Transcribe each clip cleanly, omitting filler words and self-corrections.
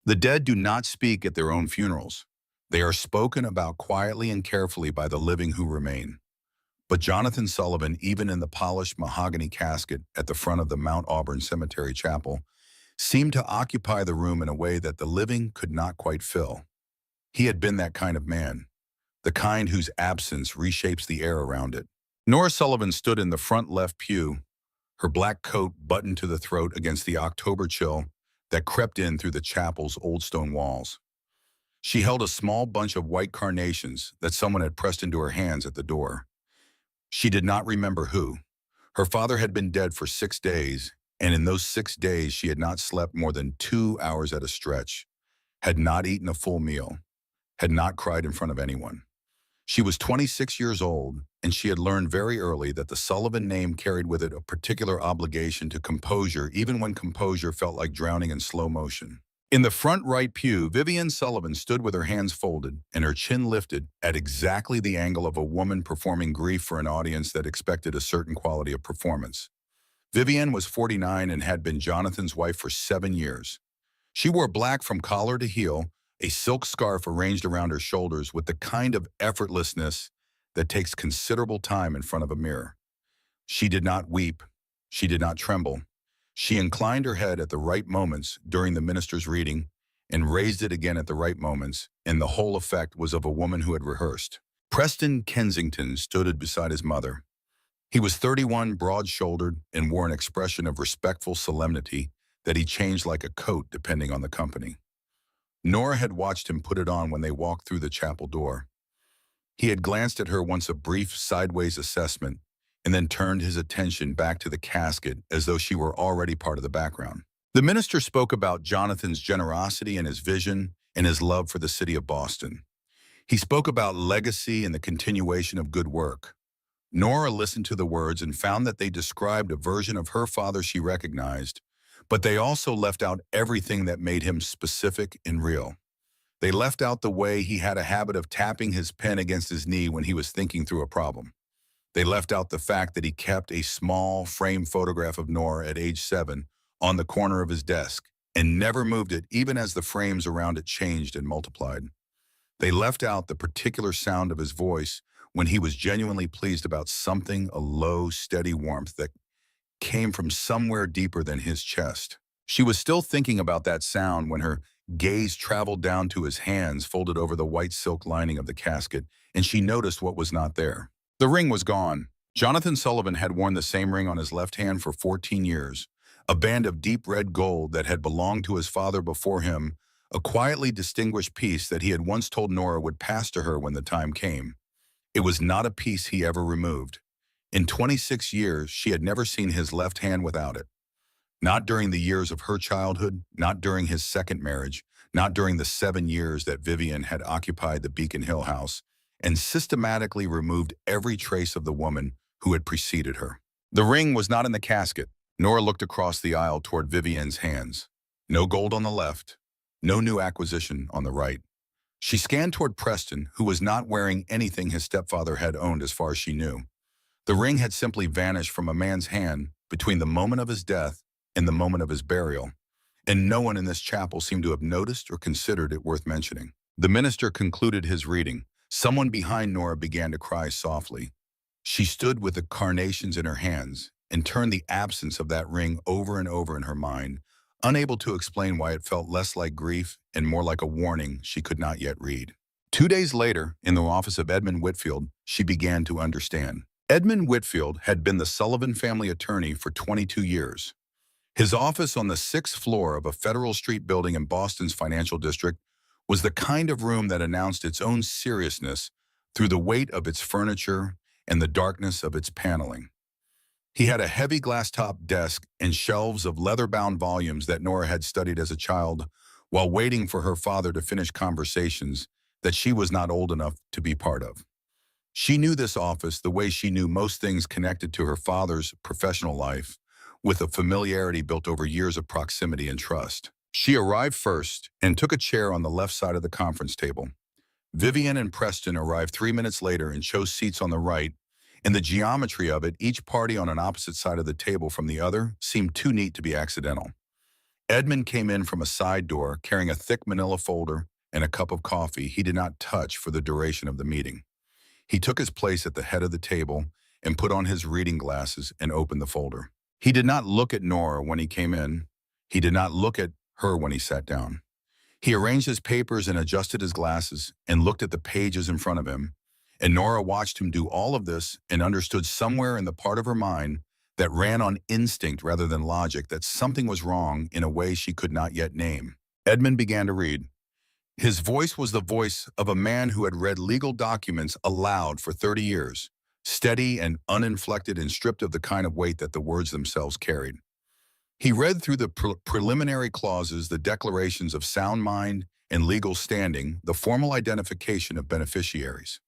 The dead do not speak at their own funerals. They are spoken about quietly and carefully by the living who remain. But Jonathan Sullivan, even in the polished mahogany casket at the front of the Mount Auburn Cemetery Chapel, seemed to occupy the room in a way that the living could not quite fill. He had been that kind of man, the kind whose absence reshapes the air around it. Nora Sullivan stood in the front left pew, her black coat buttoned to the throat against the October chill that crept in through the chapel's old stone walls. She held a small bunch of white carnations that someone had pressed into her hands at the door. She did not remember who. Her father had been dead for 6 days, and in those 6 days she had not slept more than 2 hours at a stretch, had not eaten a full meal, had not cried in front of anyone. She was 26 years old, and she had learned very early that the Sullivan name carried with it a particular obligation to composure, even when composure felt like drowning in slow motion. In the front right pew, Vivian Sullivan stood with her hands folded and her chin lifted at exactly the angle of a woman performing grief for an audience that expected a certain quality of performance. Vivian was 49 and had been Jonathan's wife for 7 years. She wore black from collar to heel, a silk scarf arranged around her shoulders with the kind of effortlessness that takes considerable time in front of a mirror. She did not weep. She did not tremble. She inclined her head at the right moments during the minister's reading and raised it again at the right moments, and the whole effect was of a woman who had rehearsed. Preston Kensington stood beside his mother. He was 31, broad-shouldered, and wore an expression of respectful solemnity that he changed like a coat depending on the company. Nora had watched him put it on when they walked through the chapel door. He had glanced at her once, a brief sideways assessment, and then turned his attention back to the casket as though she were already part of the background. The minister spoke about Jonathan's generosity and his vision and his love for the city of Boston. He spoke about legacy and the continuation of good work. Nora listened to the words and found that they described a version of her father she recognized, but they also left out everything that made him specific and real. They left out the way he had a habit of tapping his pen against his knee when he was thinking through a problem. They left out the fact that he kept a small framed photograph of Nora at age 7 on the corner of his desk and never moved it even as the frames around it changed and multiplied. They left out the particular sound of his voice when he was genuinely pleased about something, a low, steady warmth that came from somewhere deeper than his chest. She was still thinking about that sound when her gaze traveled down to his hands folded over the white silk lining of the casket, and she noticed what was not there. The ring was gone. Jonathan Sullivan had worn the same ring on his left hand for 14 years, a band of deep red gold that had belonged to his father before him, a quietly distinguished piece that he had once told Nora would pass to her when the time came. It was not a piece he ever removed. In 26 years, she had never seen his left hand without it. Not during the years of her childhood, not during his second marriage, not during the 7 years that Vivian had occupied the Beacon Hill house and systematically removed every trace of the woman who had preceded her. The ring was not in the casket. Nora looked across the aisle toward Vivian's hands. No gold on the left, no new acquisition on the right. She scanned toward Preston, who was not wearing anything his stepfather had owned as far as she knew. The ring had simply vanished from a man's hand between the moment of his death and the moment of his burial, and no one in this chapel seemed to have noticed or considered it worth mentioning. The minister concluded his reading. Someone behind Nora began to cry softly. She stood with the carnations in her hands and turned the absence of that ring over and over in her mind, unable to explain why it felt less like grief and more like a warning she could not yet read. 2 days later, in the office of Edmund Whitfield, she began to understand. Edmund Whitfield had been the Sullivan family attorney for 22 years. His office on the 6th floor of a Federal Street building in Boston's financial district was the kind of room that announced its own seriousness through the weight of its furniture and the darkness of its paneling. He had a heavy glass-top desk and shelves of leather-bound volumes that Nora had studied as a child while waiting for her father to finish conversations that she was not old enough to be part of. She knew this office the way she knew most things connected to her father's professional life, with a familiarity built over years of proximity and trust. She arrived first and took a chair on the left side of the conference table. Vivian and Preston arrived 3 minutes later and chose seats on the right, and the geometry of it, each party on an opposite side of the table from the other, seemed too neat to be accidental. Edmund came in from a side door carrying a thick manila folder and a cup of coffee he did not touch for the duration of the meeting. He took his place at the head of the table and put on his reading glasses and opened the folder. He did not look at Nora when he came in. He did not look at her when he sat down. He arranged his papers and adjusted his glasses and looked at the pages in front of him. And Nora watched him do all of this and understood somewhere in the part of her mind that ran on instinct rather than logic that something was wrong in a way she could not yet name. Edmund began to read. His voice was the voice of a man who had read legal documents aloud for 30 years, steady and uninflected and stripped of the kind of weight that the words themselves carried. He read through the preliminary clauses, the declarations of sound mind and legal standing, the formal identification of beneficiaries.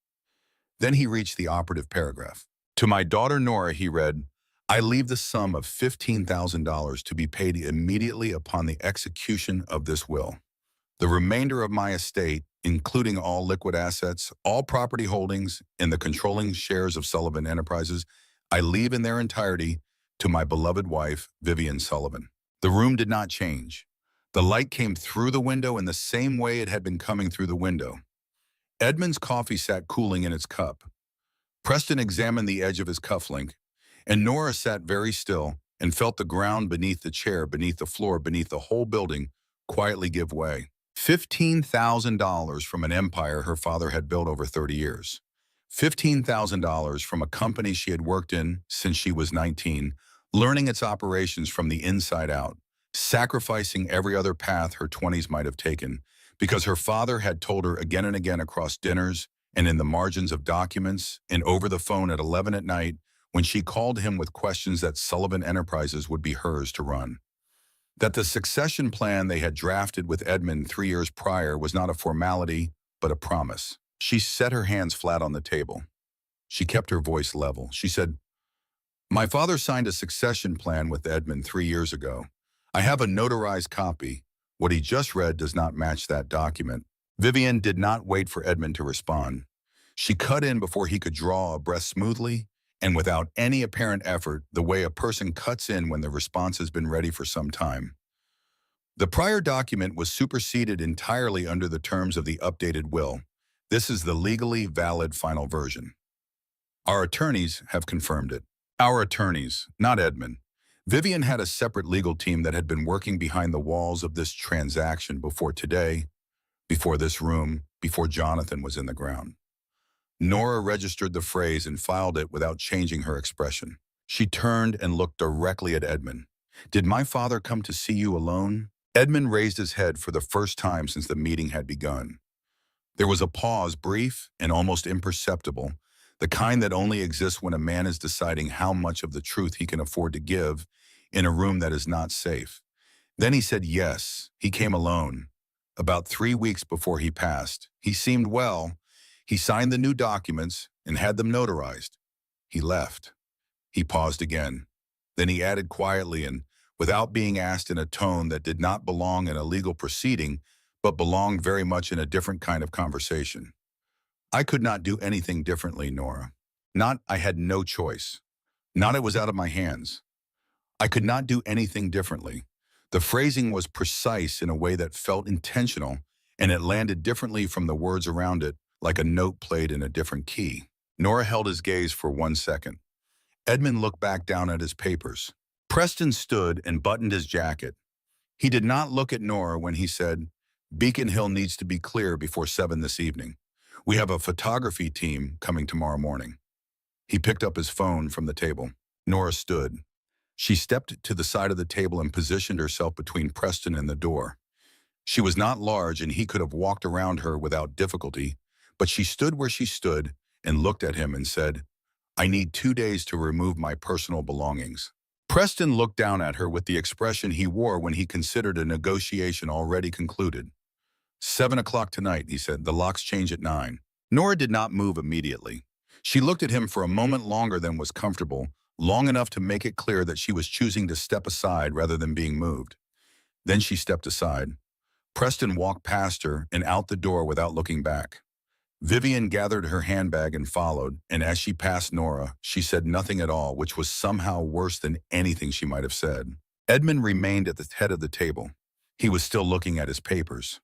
Then he reached the operative paragraph. To my daughter Nora, he read, I leave the sum of $15,000 to be paid immediately upon the execution of this will. The remainder of my estate, including all liquid assets, all property holdings, and the controlling shares of Sullivan Enterprises, I leave in their entirety to my beloved wife, Vivian Sullivan. The room did not change. The light came through the window in the same way it had been coming through the window. Edmund's coffee sat cooling in its cup. Preston examined the edge of his cufflink, and Nora sat very still and felt the ground beneath the chair, beneath the floor, beneath the whole building quietly give way. $15,000 from an empire her father had built over 30 years. $15,000 from a company she had worked in since she was 19, learning its operations from the inside out, sacrificing every other path her 20s might have taken, because her father had told her again and again across dinners and in the margins of documents and over the phone at 11 at night when she called him with questions that Sullivan Enterprises would be hers to run. That the succession plan they had drafted with Edmund 3 years prior was not a formality, but a promise. She set her hands flat on the table. She kept her voice level. She said, my father signed a succession plan with Edmund 3 years ago. I have a notarized copy. What he just read does not match that document. Vivian did not wait for Edmund to respond. She cut in before he could draw a breath smoothly and without any apparent effort, the way a person cuts in when the response has been ready for some time. The prior document was superseded entirely under the terms of the updated will. This is the legally valid final version. Our attorneys have confirmed it. Our attorneys, not Edmund. Vivian had a separate legal team that had been working behind the walls of this transaction before today, before this room, before Jonathan was in the ground. Nora registered the phrase and filed it without changing her expression. She turned and looked directly at Edmund. Did my father come to see you alone? Edmund raised his head for the first time since the meeting had begun. There was a pause, brief and almost imperceptible, the kind that only exists when a man is deciding how much of the truth he can afford to give in a room that is not safe. Then he said yes, he came alone. About 3 weeks before he passed. He seemed well. He signed the new documents and had them notarized. He left. He paused again. Then he added quietly and without being asked in a tone that did not belong in a legal proceeding, but belonged very much in a different kind of conversation. I could not do anything differently, Nora. Not I had no choice. Not it was out of my hands. I could not do anything differently. The phrasing was precise in a way that felt intentional, and it landed differently from the words around it, like a note played in a different key. Nora held his gaze for 1 second. Edmund looked back down at his papers. Preston stood and buttoned his jacket. He did not look at Nora when he said, Beacon Hill needs to be clear before 7 this evening. We have a photography team coming tomorrow morning. He picked up his phone from the table. Nora stood. She stepped to the side of the table and positioned herself between Preston and the door. She was not large and he could have walked around her without difficulty, but she stood where she stood and looked at him and said, I need 2 days to remove my personal belongings. Preston looked down at her with the expression he wore when he considered a negotiation already concluded. 7 o'clock tonight, he said. The locks change at 9. Nora did not move immediately. She looked at him for a moment longer than was comfortable, long enough to make it clear that she was choosing to step aside rather than being moved. Then she stepped aside. Preston walked past her and out the door without looking back. Vivian gathered her handbag and followed, and as she passed Nora, she said nothing at all, which was somehow worse than anything she might have said. Edmund remained at the head of the table. He was still looking at his papers.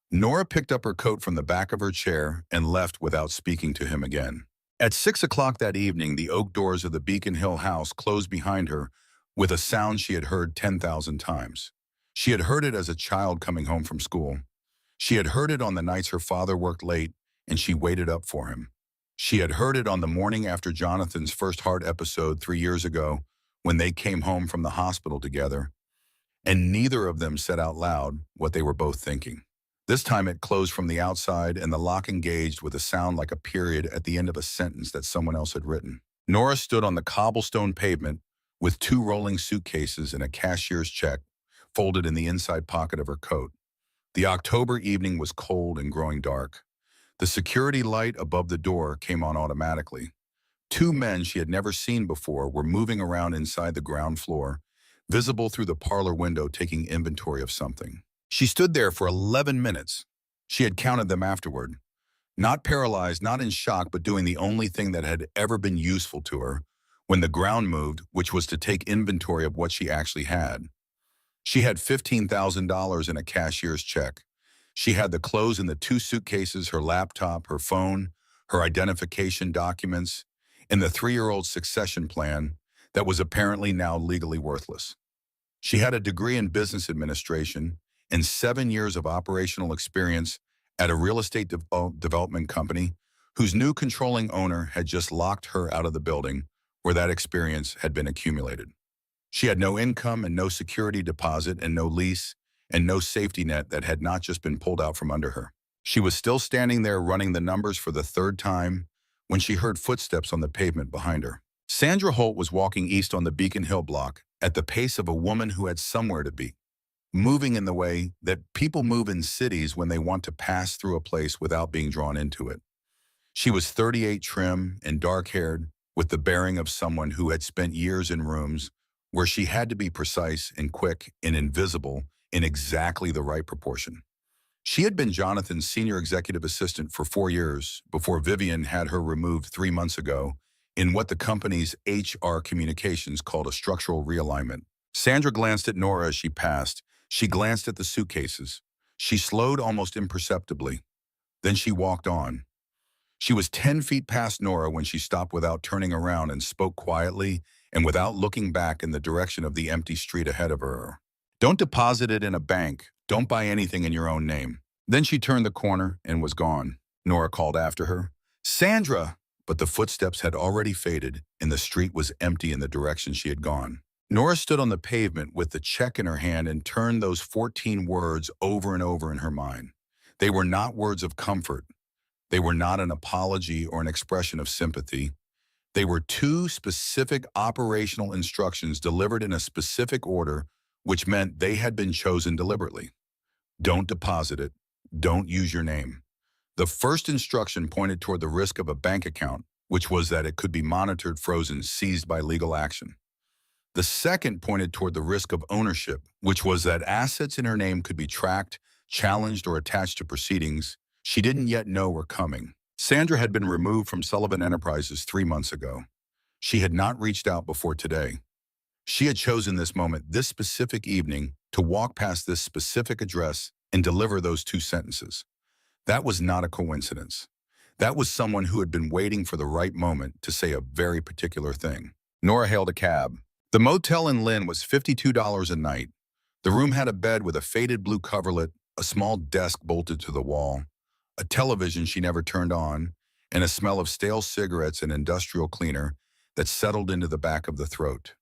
Nora picked up her coat from the back of her chair and left without speaking to him again. At 6 o'clock that evening, the oak doors of the Beacon Hill house closed behind her with a sound she had heard 10,000 times. She had heard it as a child coming home from school. She had heard it on the nights her father worked late and she waited up for him. She had heard it on the morning after Jonathan's first heart episode 3 years ago when they came home from the hospital together, and neither of them said out loud what they were both thinking. This time it closed from the outside and the lock engaged with a sound like a period at the end of a sentence that someone else had written. Nora stood on the cobblestone pavement with 2 rolling suitcases and a cashier's check folded in the inside pocket of her coat. The October evening was cold and growing dark. The security light above the door came on automatically. 2 men she had never seen before were moving around inside the ground floor, visible through the parlor window taking inventory of something. She stood there for 11 minutes. She had counted them afterward. Not paralyzed, not in shock, but doing the only thing that had ever been useful to her when the ground moved, which was to take inventory of what she actually had. She had $15,000 in a cashier's check. She had the clothes in the 2 suitcases, her laptop, her phone, her identification documents, and the 3-year-old succession plan that was apparently now legally worthless. She had a degree in business administration and 7 years of operational experience at a real estate development company whose new controlling owner had just locked her out of the building where that experience had been accumulated. She had no income and no security deposit and no lease and no safety net that had not just been pulled out from under her. She was still standing there running the numbers for the 3rd time when she heard footsteps on the pavement behind her. Sandra Holt was walking east on the Beacon Hill block at the pace of a woman who had somewhere to be, moving in the way that people move in cities when they want to pass through a place without being drawn into it. She was 38, trim and dark-haired, with the bearing of someone who had spent years in rooms where she had to be precise and quick and invisible in exactly the right proportion. She had been Jonathan's senior executive assistant for 4 years before Vivian had her removed 3 months ago in what the company's HR communications called a structural realignment. Sandra glanced at Nora as she passed. She glanced at the suitcases. She slowed almost imperceptibly. Then she walked on. She was 10 feet past Nora when she stopped without turning around and spoke quietly and without looking back in the direction of the empty street ahead of her. "Don't deposit it in a bank. Don't buy anything in your own name." Then she turned the corner and was gone. Nora called after her, "Sandra!" But the footsteps had already faded and the street was empty in the direction she had gone. Nora stood on the pavement with the check in her hand and turned those 14 words over and over in her mind. They were not words of comfort. They were not an apology or an expression of sympathy. They were 2 specific operational instructions delivered in a specific order, which meant they had been chosen deliberately. Don't deposit it. Don't use your name. The first instruction pointed toward the risk of a bank account, which was that it could be monitored, frozen, seized by legal action. The second pointed toward the risk of ownership, which was that assets in her name could be tracked, challenged, or attached to proceedings she didn't yet know were coming. Sandra had been removed from Sullivan Enterprises 3 months ago. She had not reached out before today. She had chosen this moment, this specific evening, to walk past this specific address and deliver those 2 sentences. That was not a coincidence. That was someone who had been waiting for the right moment to say a very particular thing. Nora hailed a cab. The motel in Lynn was $52 a night. The room had a bed with a faded blue coverlet, a small desk bolted to the wall, a television she never turned on, and a smell of stale cigarettes and industrial cleaner that settled into the back of the throat.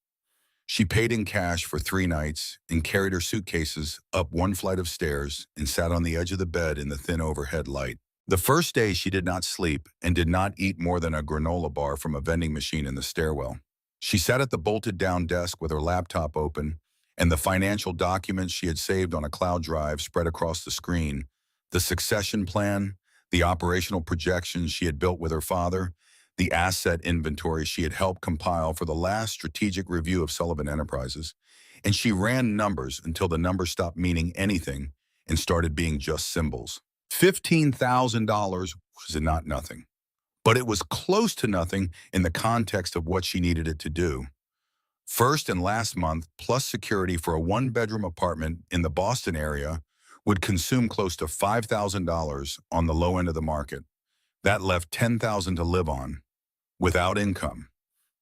She paid in cash for 3 nights and carried her suitcases up 1 flight of stairs and sat on the edge of the bed in the thin overhead light. The first day she did not sleep and did not eat more than a granola bar from a vending machine in the stairwell. She sat at the bolted-down desk with her laptop open and the financial documents she had saved on a cloud drive spread across the screen, the succession plan, the operational projections she had built with her father, the asset inventory she had helped compile for the last strategic review of Sullivan Enterprises, and she ran numbers until the numbers stopped meaning anything and started being just symbols. $15,000 was not nothing, but it was close to nothing in the context of what she needed it to do. First and last month, plus security for a one-bedroom apartment in the Boston area, would consume close to $5,000 on the low end of the market. That left $10,000 to live on, without income,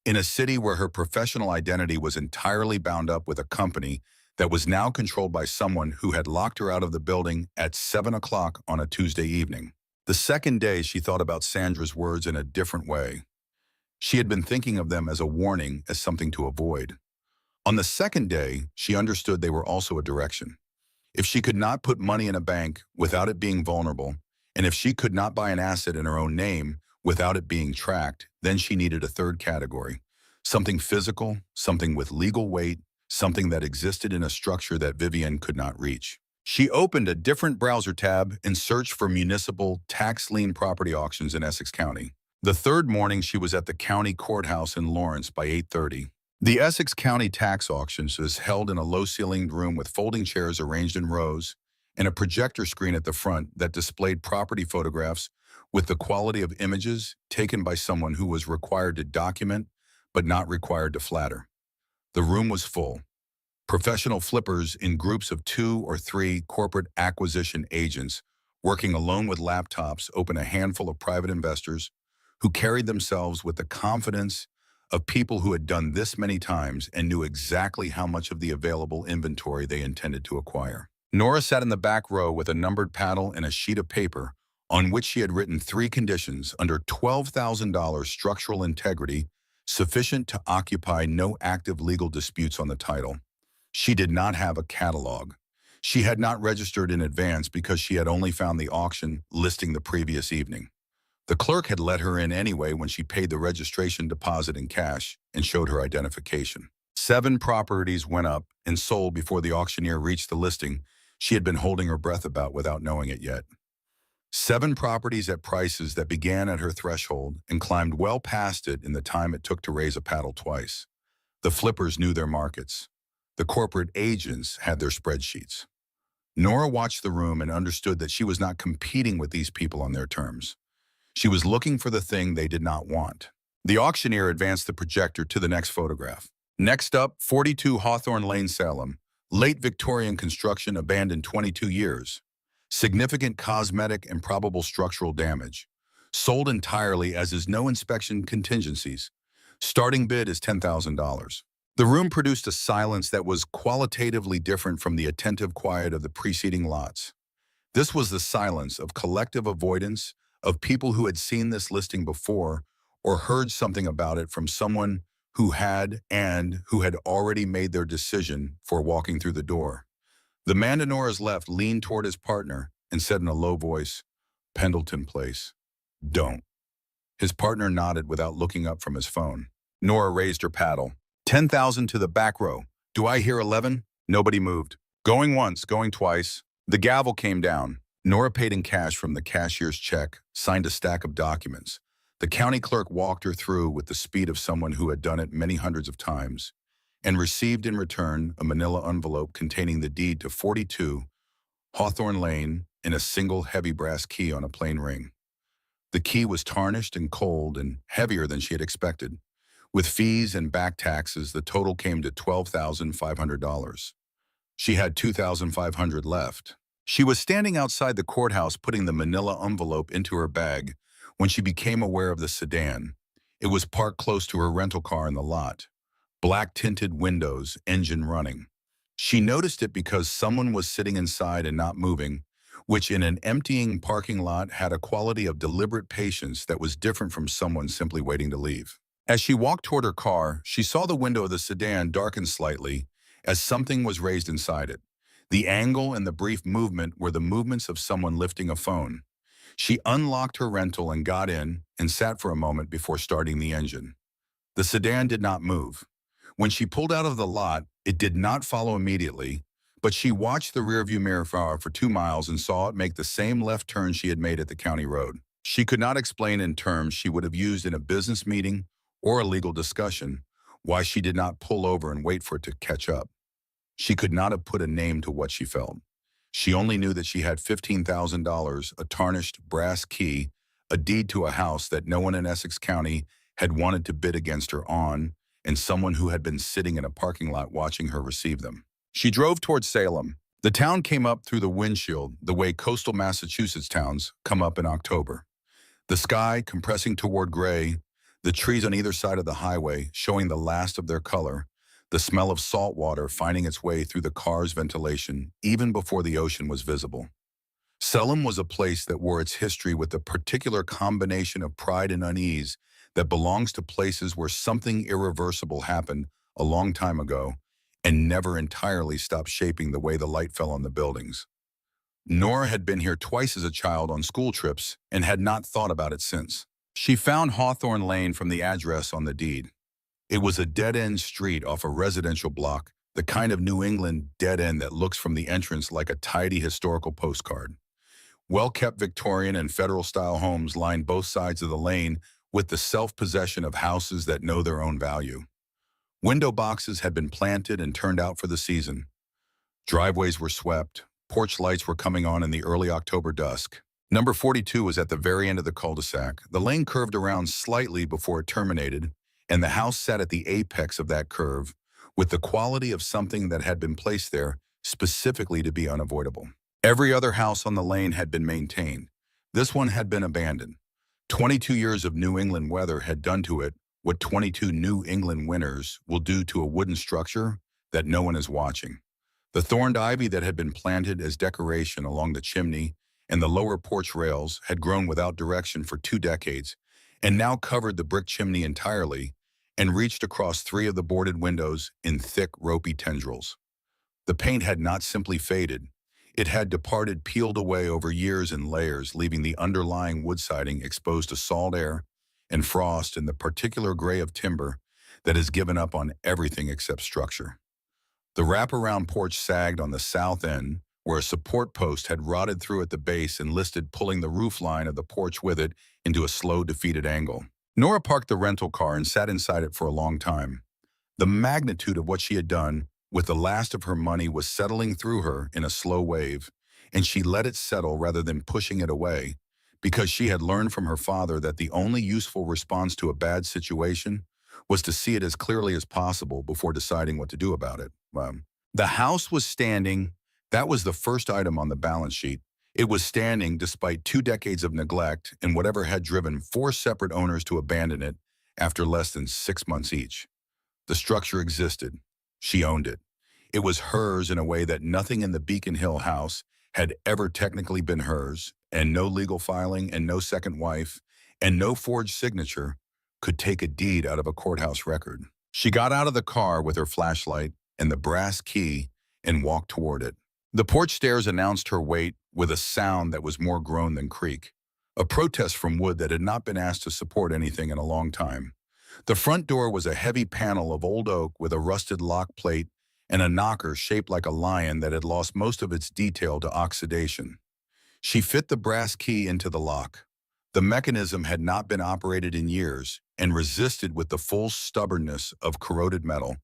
in a city where her professional identity was entirely bound up with a company that was now controlled by someone who had locked her out of the building at 7 o'clock on a Tuesday evening. The second day, she thought about Sandra's words in a different way. She had been thinking of them as a warning, as something to avoid. On the second day, she understood they were also a direction. If she could not put money in a bank without it being vulnerable, and if she could not buy an asset in her own name without it being tracked, then she needed a third category. Something physical, something with legal weight, something that existed in a structure that Vivian could not reach. She opened a different browser tab and searched for municipal tax lien property auctions in Essex County. The third morning, she was at the county courthouse in Lawrence by 8:30. The Essex County tax auctions was held in a low-ceilinged room with folding chairs arranged in rows and a projector screen at the front that displayed property photographs with the quality of images taken by someone who was required to document but not required to flatter. The room was full. Professional flippers in groups of 2 or 3 corporate acquisition agents working alone with laptops opened a handful of private investors who carried themselves with the confidence of people who had done this many times and knew exactly how much of the available inventory they intended to acquire. Nora sat in the back row with a numbered paddle and a sheet of paper on which she had written 3 conditions under $12,000 structural integrity sufficient to occupy no active legal disputes on the title. She did not have a catalog. She had not registered in advance because she had only found the auction listing the previous evening. The clerk had let her in anyway when she paid the registration deposit in cash and showed her identification. 7 properties went up and sold before the auctioneer reached the listing she had been holding her breath about without knowing it yet. 7 properties at prices that began at her threshold and climbed well past it in the time it took to raise a paddle twice. The flippers knew their markets. The corporate agents had their spreadsheets. Nora watched the room and understood that she was not competing with these people on their terms. She was looking for the thing they did not want. The auctioneer advanced the projector to the next photograph. Next up, 42 Hawthorne Lane, Salem. Late Victorian construction, abandoned 22 years. Significant cosmetic and probable structural damage. Sold entirely, as is no inspection contingencies. Starting bid is $10,000. The room produced a silence that was qualitatively different from the attentive quiet of the preceding lots. This was the silence of collective avoidance, of people who had seen this listing before or heard something about it from someone who had already made their decision for walking through the door. The man to Nora's left leaned toward his partner and said in a low voice, "Pendleton Place. Don't." His partner nodded without looking up from his phone. Nora raised her paddle. 10,000 to the back row. Do I hear 11? Nobody moved. Going once, going twice. The gavel came down. Nora paid in cash from the cashier's check, signed a stack of documents. The county clerk walked her through with the speed of someone who had done it many hundreds of times, and received in return a manila envelope containing the deed to 42 Hawthorne Lane in a single heavy brass key on a plain ring. The key was tarnished and cold and heavier than she had expected. With fees and back taxes, the total came to $12,500. She had $2,500 left. She was standing outside the courthouse putting the manila envelope into her bag when she became aware of the sedan. It was parked close to her rental car in the lot. Black tinted windows, engine running. She noticed it because someone was sitting inside and not moving, which in an emptying parking lot had a quality of deliberate patience that was different from someone simply waiting to leave. As she walked toward her car, she saw the window of the sedan darken slightly as something was raised inside it. The angle and the brief movement were the movements of someone lifting a phone. She unlocked her rental and got in and sat for a moment before starting the engine. The sedan did not move. When she pulled out of the lot, it did not follow immediately, but she watched the rearview mirror for 2 miles and saw it make the same left turn she had made at the county road. She could not explain in terms she would have used in a business meeting or a legal discussion why she did not pull over and wait for it to catch up. She could not have put a name to what she felt. She only knew that she had $15,000, a tarnished brass key, a deed to a house that no one in Essex County had wanted to bid against her on, and someone who had been sitting in a parking lot watching her receive them. She drove towards Salem. The town came up through the windshield the way coastal Massachusetts towns come up in October. The sky compressing toward gray, the trees on either side of the highway showing the last of their color, the smell of salt water finding its way through the car's ventilation even before the ocean was visible. Salem was a place that wore its history with a particular combination of pride and unease that belongs to places where something irreversible happened a long time ago and never entirely stopped shaping the way the light fell on the buildings. Nora had been here twice as a child on school trips and had not thought about it since. She found Hawthorne Lane from the address on the deed. It was a dead-end street off a residential block, the kind of New England dead end that looks from the entrance like a tidy historical postcard. Well-kept Victorian and Federal-style homes lined both sides of the lane with the self-possession of houses that know their own value. Window boxes had been planted and turned out for the season. Driveways were swept. Porch lights were coming on in the early October dusk. Number 42 was at the very end of the cul-de-sac. The lane curved around slightly before it terminated, and the house sat at the apex of that curve, with the quality of something that had been placed there specifically to be unavoidable. Every other house on the lane had been maintained. This one had been abandoned. 22 years of New England weather had done to it what 22 New England winters will do to a wooden structure that no one is watching. The thorned ivy that had been planted as decoration along the chimney and the lower porch rails had grown without direction for 2 decades and now covered the brick chimney entirely and reached across 3 of the boarded windows in thick, ropey tendrils. The paint had not simply faded. It had departed, peeled away over years in layers, leaving the underlying wood siding exposed to salt air and frost and the particular gray of timber that has given up on everything except structure. The wraparound porch sagged on the south end, where a support post had rotted through at the base and listed, pulling the roof line of the porch with it into a slow, defeated angle. Nora parked the rental car and sat inside it for a long time. The magnitude of what she had done with the last of her money was settling through her in a slow wave, and she let it settle rather than pushing it away, because she had learned from her father that the only useful response to a bad situation was to see it as clearly as possible before deciding what to do about it. The house was standing. That was the first item on the balance sheet. It was standing despite 2 decades of neglect and whatever had driven 4 separate owners to abandon it after less than 6 months each. The structure existed. She owned it. It was hers in a way that nothing in the Beacon Hill house had ever technically been hers, and no legal filing and no second wife and no forged signature could take a deed out of a courthouse record. She got out of the car with her flashlight and the brass key and walked toward it. The porch stairs announced her wait with a sound that was more groan than creak, a protest from wood that had not been asked to support anything in a long time. The front door was a heavy panel of old oak with a rusted lock plate and a knocker shaped like a lion that had lost most of its detail to oxidation. She fit the brass key into the lock. The mechanism had not been operated in years and resisted with the full stubbornness of corroded metal,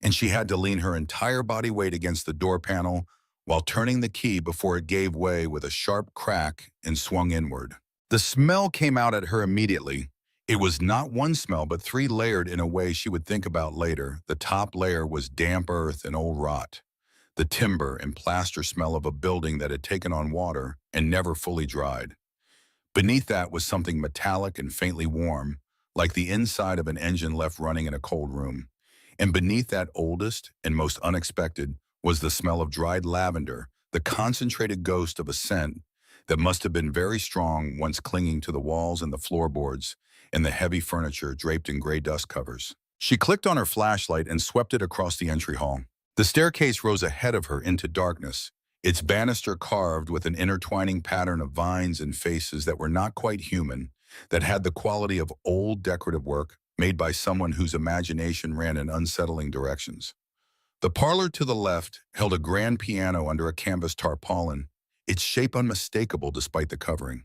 and she had to lean her entire body weight against the door panel while turning the key before it gave way with a sharp crack and swung inward. The smell came out at her immediately. It was not one smell, but 3 layered in a way she would think about later. The top layer was damp earth and old rot, the timber and plaster smell of a building that had taken on water and never fully dried. Beneath that was something metallic and faintly warm, like the inside of an engine left running in a cold room. And beneath that oldest and most unexpected was the smell of dried lavender, the concentrated ghost of a scent that must have been very strong once clinging to the walls and the floorboards and the heavy furniture draped in gray dust covers. She clicked on her flashlight and swept it across the entry hall. The staircase rose ahead of her into darkness, its banister carved with an intertwining pattern of vines and faces that were not quite human, that had the quality of old decorative work made by someone whose imagination ran in unsettling directions. The parlor to the left held a grand piano under a canvas tarpaulin, its shape unmistakable despite the covering.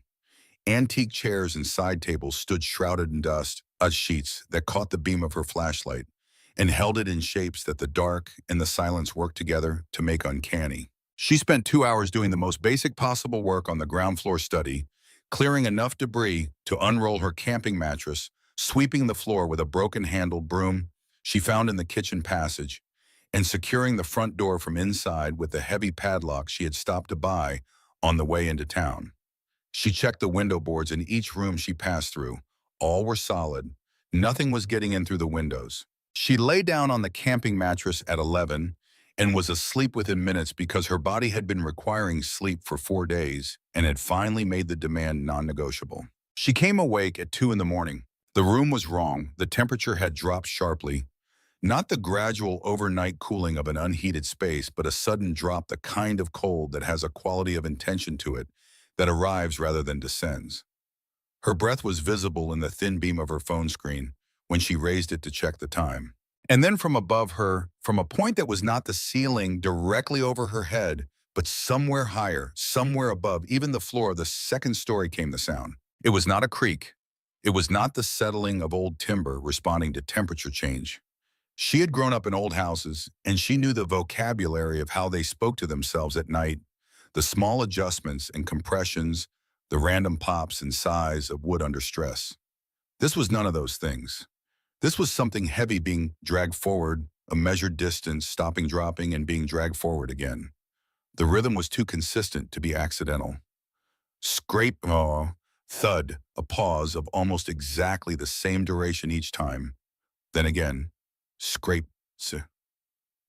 Antique chairs and side tables stood shrouded in dust, sheets that caught the beam of her flashlight and held it in shapes that the dark and the silence worked together to make uncanny. She spent 2 hours doing the most basic possible work on the ground floor study, clearing enough debris to unroll her camping mattress, sweeping the floor with a broken-handled broom. she found in the kitchen passage and securing the front door from inside with the heavy padlock she had stopped to buy on the way into town. She checked the window boards in each room she passed through. All were solid. Nothing was getting in through the windows. She lay down on the camping mattress at 11 and was asleep within minutes because her body had been requiring sleep for 4 days and had finally made the demand non-negotiable. She came awake at 2 in the morning. The room was wrong. The temperature had dropped sharply. Not the gradual overnight cooling of an unheated space, but a sudden drop, the kind of cold that has a quality of intention to it that arrives rather than descends. Her breath was visible in the thin beam of her phone screen when she raised it to check the time. And then from above her, from a point that was not the ceiling directly over her head, but somewhere higher, somewhere above, even the floor of the second story came the sound. It was not a creak. It was not the settling of old timber responding to temperature change. She had grown up in old houses, and she knew the vocabulary of how they spoke to themselves at night, the small adjustments and compressions, the random pops and sighs of wood under stress. This was none of those things. This was something heavy being dragged forward, a measured distance, stopping, dropping, and being dragged forward again. The rhythm was too consistent to be accidental. Scrape, oh, thud, a pause of almost exactly the same duration each time. Then again, scrape,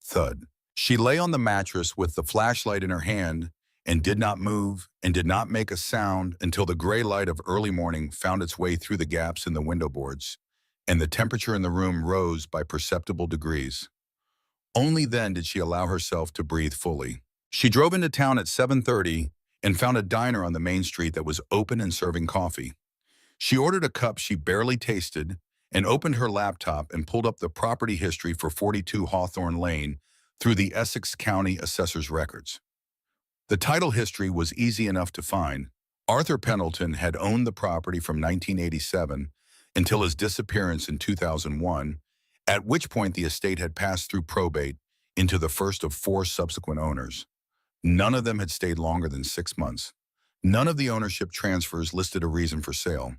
thud. She lay on the mattress with the flashlight in her hand and did not move and did not make a sound until the gray light of early morning found its way through the gaps in the window boards, and the temperature in the room rose by perceptible degrees. Only then did she allow herself to breathe fully. She drove into town at 7:30 and found a diner on the main street that was open and serving coffee. She ordered a cup she barely tasted and opened her laptop and pulled up the property history for 42 Hawthorne Lane through the Essex County Assessor's records. The title history was easy enough to find. Arthur Pendleton had owned the property from 1987 until his disappearance in 2001, at which point the estate had passed through probate into the first of 4 subsequent owners. None of them had stayed longer than 6 months. None of the ownership transfers listed a reason for sale.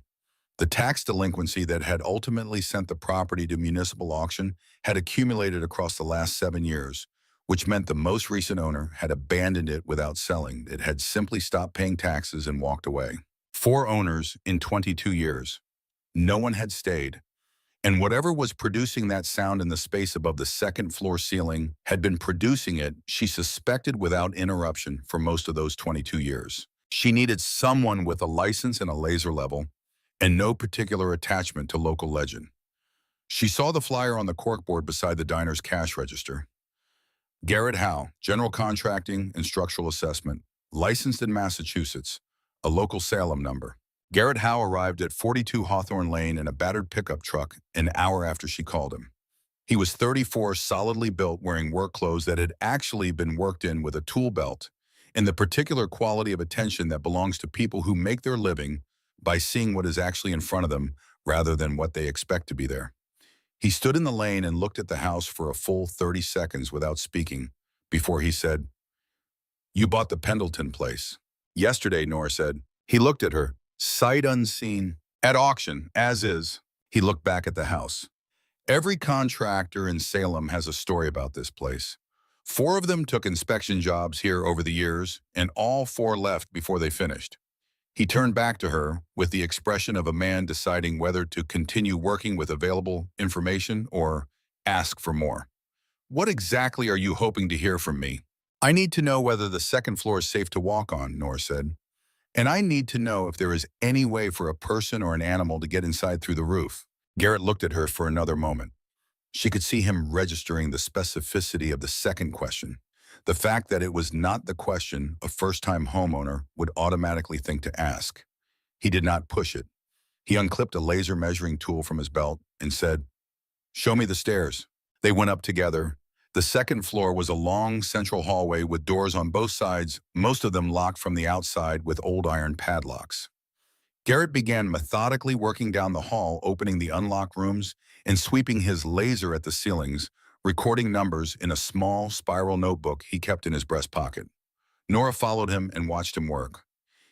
The tax delinquency that had ultimately sent the property to municipal auction had accumulated across the last 7 years, which meant the most recent owner had abandoned it without selling. It had simply stopped paying taxes and walked away. 4 owners in 22 years. No one had stayed. And whatever was producing that sound in the space above the second floor ceiling had been producing it, she suspected, without interruption for most of those 22 years. She needed someone with a license and a laser level, and no particular attachment to local legend. She saw the flyer on the corkboard beside the diner's cash register. Garrett Howe, General Contracting and Structural Assessment, licensed in Massachusetts, a local Salem number. Garrett Howe arrived at 42 Hawthorne Lane in a battered pickup truck an hour after she called him. He was 34, solidly built, wearing work clothes that had actually been worked in with a tool belt, and the particular quality of attention that belongs to people who make their living by seeing what is actually in front of them rather than what they expect to be there. He stood in the lane and looked at the house for a full 30 seconds without speaking before he said, "You bought the Pendleton place." "Yesterday," Nora said. He looked at her, sight unseen. "At auction, as is." He looked back at the house. Every contractor in Salem has a story about this place. 4 of them took inspection jobs here over the years, and all 4 left before they finished. He turned back to her with the expression of a man deciding whether to continue working with available information or ask for more. "What exactly are you hoping to hear from me?" "I need to know whether the second floor is safe to walk on," Nora said. "And I need to know if there is any way for a person or an animal to get inside through the roof." Garrett looked at her for another moment. She could see him registering the specificity of the second question, the fact that it was not the question a first-time homeowner would automatically think to ask. He did not push it. He unclipped a laser measuring tool from his belt and said, "Show me the stairs." They went up together. The second floor was a long central hallway with doors on both sides, most of them locked from the outside with old iron padlocks. Garrett began methodically working down the hall, opening the unlocked rooms and sweeping his laser at the ceilings, recording numbers in a small spiral notebook he kept in his breast pocket. Nora followed him and watched him work.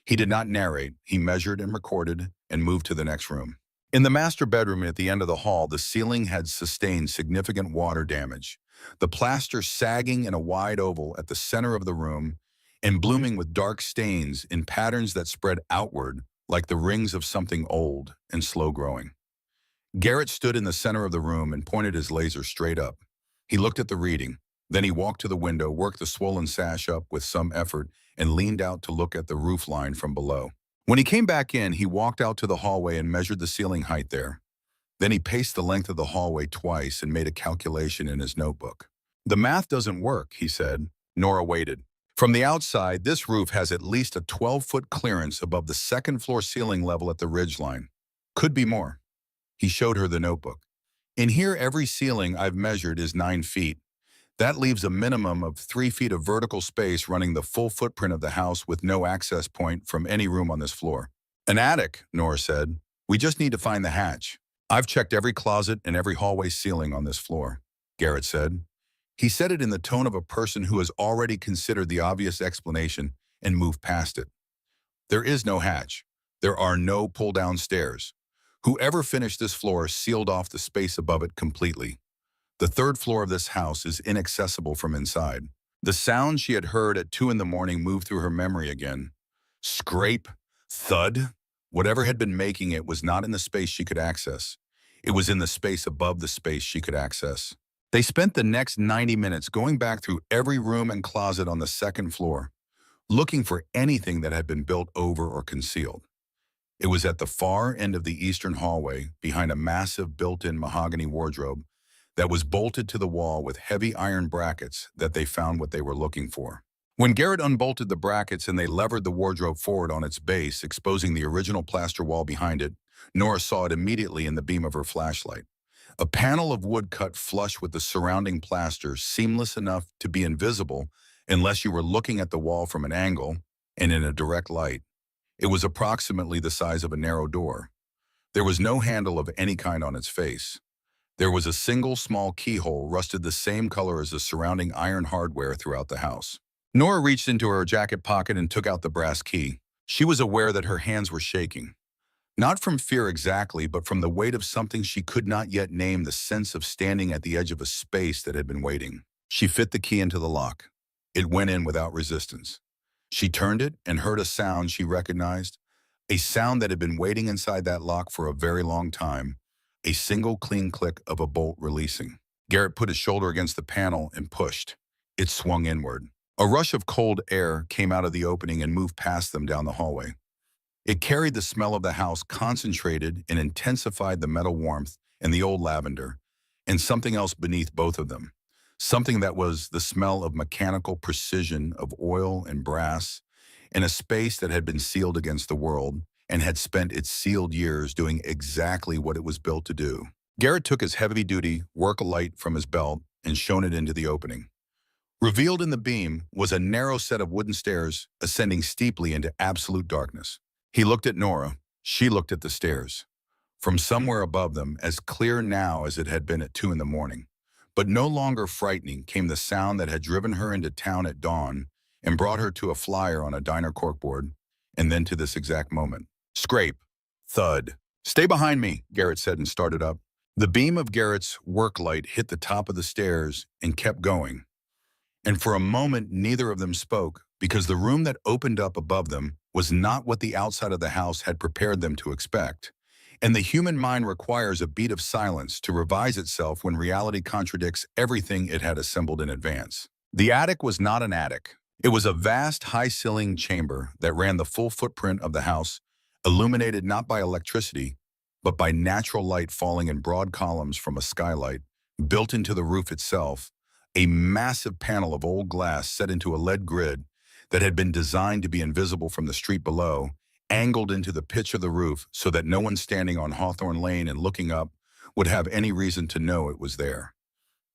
He did not narrate. He measured and recorded and moved to the next room. In the master bedroom at the end of the hall, the ceiling had sustained significant water damage, the plaster sagging in a wide oval at the center of the room and blooming with dark stains in patterns that spread outward like the rings of something old and slow-growing. Garrett stood in the center of the room and pointed his laser straight up. He looked at the reading. Then he walked to the window, worked the swollen sash up with some effort, and leaned out to look at the roof line from below. When he came back in, he walked out to the hallway and measured the ceiling height there. Then he paced the length of the hallway twice and made a calculation in his notebook. "The math doesn't work," he said. Nora waited. "From the outside, this roof has at least a 12-foot clearance above the second-floor ceiling level at the ridgeline. Could be more." He showed her the notebook. "In here, every ceiling I've measured is 9 feet. That leaves a minimum of 3 feet of vertical space running the full footprint of the house with no access point from any room on this floor." "An attic," Nora said. "We just need to find the hatch." "I've checked every closet and every hallway ceiling on this floor," Garrett said. He said it in the tone of a person who has already considered the obvious explanation and moved past it. "There is no hatch. There are no pull-down stairs. Whoever finished this floor sealed off the space above it completely. The third floor of this house is inaccessible from inside." The sound she had heard at 2 in the morning moved through her memory again. Scrape, thud. Whatever had been making it was not in the space she could access. It was in the space above the space she could access. They spent the next 90 minutes going back through every room and closet on the second floor, looking for anything that had been built over or concealed. It was at the far end of the eastern hallway, behind a massive built-in mahogany wardrobe that was bolted to the wall with heavy iron brackets, that they found what they were looking for. When Garrett unbolted the brackets and they levered the wardrobe forward on its base, exposing the original plaster wall behind it, Nora saw it immediately in the beam of her flashlight. A panel of wood cut flush with the surrounding plaster, seamless enough to be invisible unless you were looking at the wall from an angle and in a direct light. It was approximately the size of a narrow door. There was no handle of any kind on its face. There was a single small keyhole rusted the same color as the surrounding iron hardware throughout the house. Nora reached into her jacket pocket and took out the brass key. She was aware that her hands were shaking. Not from fear exactly, but from the weight of something she could not yet name, the sense of standing at the edge of a space that had been waiting. She fit the key into the lock. It went in without resistance. She turned it and heard a sound she recognized, a sound that had been waiting inside that lock for a very long time, a single clean click of a bolt releasing. Garrett put his shoulder against the panel and pushed. It swung inward. A rush of cold air came out of the opening and moved past them down the hallway. It carried the smell of the house, concentrated and intensified the metal warmth and the old lavender, and something else beneath both of them. Something that was the smell of mechanical precision, of oil and brass, in a space that had been sealed against the world and had spent its sealed years doing exactly what it was built to do. Garrett took his heavy-duty work light from his belt and shone it into the opening. Revealed in the beam was a narrow set of wooden stairs ascending steeply into absolute darkness. He looked at Nora. She looked at the stairs. From somewhere above them, as clear now as it had been at 2 in the morning, but no longer frightening, came the sound that had driven her into town at dawn and brought her to a flyer on a diner corkboard, and then to this exact moment. Scrape. Thud. "Stay behind me," Garrett said and started up. The beam of Garrett's work light hit the top of the stairs and kept going. And for a moment, neither of them spoke, because the room that opened up above them was not what the outside of the house had prepared them to expect. And the human mind requires a beat of silence to revise itself when reality contradicts everything it had assembled in advance. The attic was not an attic. It was a vast, high-ceiling chamber that ran the full footprint of the house, illuminated not by electricity, but by natural light falling in broad columns from a skylight, built into the roof itself, a massive panel of old glass set into a lead grid that had been designed to be invisible from the street below, angled into the pitch of the roof so that no one standing on Hawthorne Lane and looking up would have any reason to know it was there.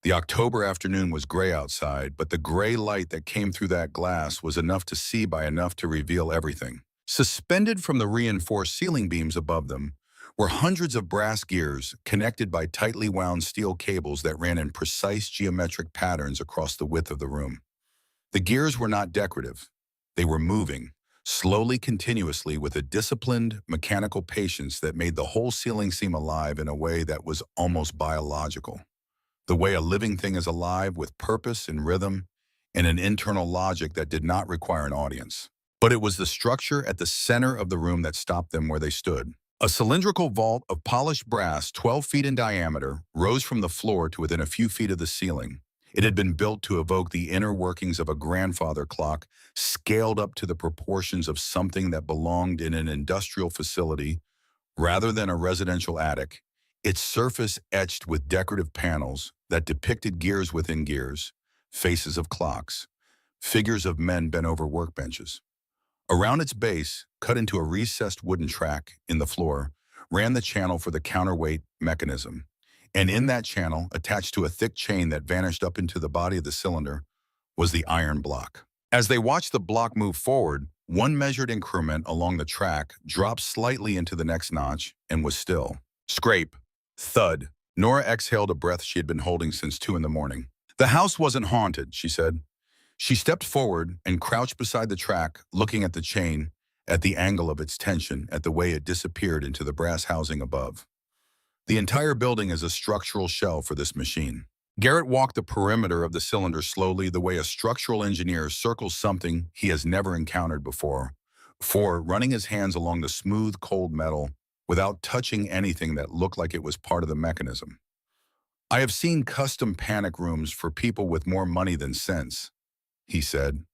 The October afternoon was gray outside, but the gray light that came through that glass was enough to see by enough to reveal everything. Suspended from the reinforced ceiling beams above them were hundreds of brass gears connected by tightly wound steel cables that ran in precise geometric patterns across the width of the room. The gears were not decorative. They were moving, slowly, continuously, with a disciplined, mechanical patience that made the whole ceiling seem alive in a way that was almost biological. The way a living thing is alive with purpose and rhythm and an internal logic that did not require an audience. But it was the structure at the center of the room that stopped them where they stood. A cylindrical vault of polished brass 12 feet in diameter rose from the floor to within a few feet of the ceiling. It had been built to evoke the inner workings of a grandfather clock, scaled up to the proportions of something that belonged in an industrial facility rather than a residential attic, its surface etched with decorative panels that depicted gears within gears, faces of clocks, figures of men bent over workbenches. Around its base, cut into a recessed wooden track in the floor, ran the channel for the counterweight mechanism. And in that channel, attached to a thick chain that vanished up into the body of the cylinder, was the iron block. As they watched the block move forward, one measured increment along the track dropped slightly into the next notch and was still. Scrape. Thud. Nora exhaled a breath she had been holding since 2 in the morning. The house wasn't haunted, she said. She stepped forward and crouched beside the track, looking at the chain, at the angle of its tension, at the way it disappeared into the brass housing above. The entire building is a structural shell for this machine. Garrett walked the perimeter of the cylinder slowly, the way a structural engineer circles something he has never encountered before, running his hands along the smooth, cold metal without touching anything that looked like it was part of the mechanism. I have seen custom panic rooms for people with more money than sense, he said.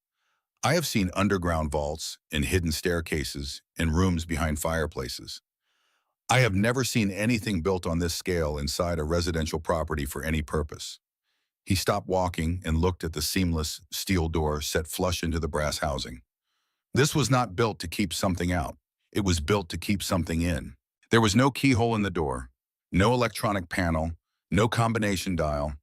I have seen underground vaults and hidden staircases and rooms behind fireplaces. I have never seen anything built on this scale inside a residential property for any purpose. He stopped walking and looked at the seamless steel door set flush into the brass housing. This was not built to keep something out. It was built to keep something in. There was no keyhole in the door, no electronic panel, no combination dial.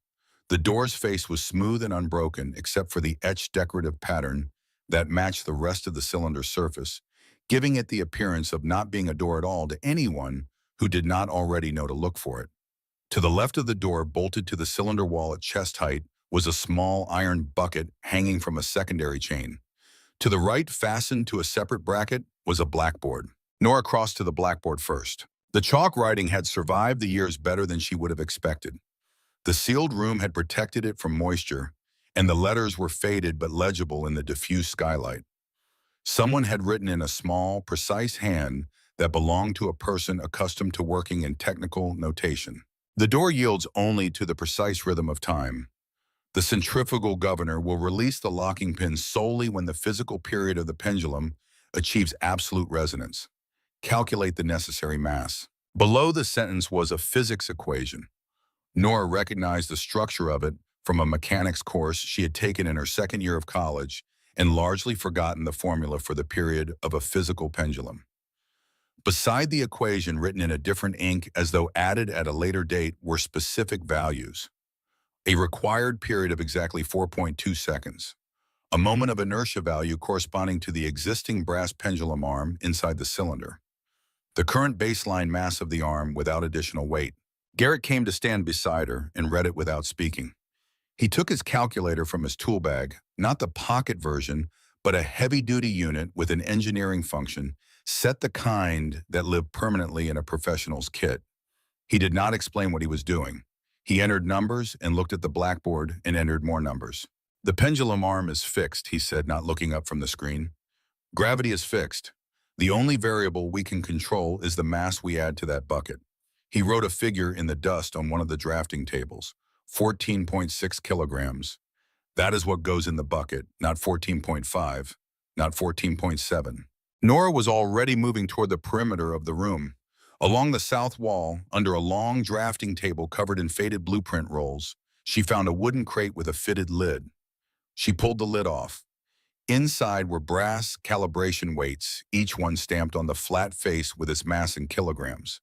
The door's face was smooth and unbroken except for the etched decorative pattern that matched the rest of the cylinder's surface, giving it the appearance of not being a door at all to anyone who did not already know to look for it. To the left of the door, bolted to the cylinder wall at chest height, was a small iron bucket hanging from a secondary chain. To the right, fastened to a separate bracket, was a blackboard. Nora crossed to the blackboard first. The chalk writing had survived the years better than she would have expected. The sealed room had protected it from moisture, and the letters were faded but legible in the diffuse skylight. Someone had written in a small, precise hand that belonged to a person accustomed to working in technical notation. The door yields only to the precise rhythm of time. The centrifugal governor will release the locking pin solely when the physical period of the pendulum achieves absolute resonance. Calculate the necessary mass. Below the sentence was a physics equation. Nora recognized the structure of it from a mechanics course she had taken in her second year of college and largely forgotten the formula for the period of a physical pendulum. Beside the equation, written in a different ink as though added at a later date, were specific values. A required period of exactly 4.2 seconds. A moment of inertia value corresponding to the existing brass pendulum arm inside the cylinder. The current baseline mass of the arm without additional weight. Garrett came to stand beside her and read it without speaking. He took his calculator from his tool bag, not the pocket version, but a heavy-duty unit with an engineering function, set the kind that lived permanently in a professional's kit. He did not explain what he was doing. He entered numbers and looked at the blackboard and entered more numbers. The pendulum arm is fixed, he said, not looking up from the screen. Gravity is fixed. The only variable we can control is the mass we add to that bucket. He wrote a figure in the dust on one of the drafting tables, 14.6 kilograms. That is what goes in the bucket, not 14.5, not 14.7. Nora was already moving toward the perimeter of the room. Along the south wall, under a long drafting table covered in faded blueprint rolls, she found a wooden crate with a fitted lid. She pulled the lid off. Inside were brass calibration weights, each one stamped on the flat face with its mass in kilograms.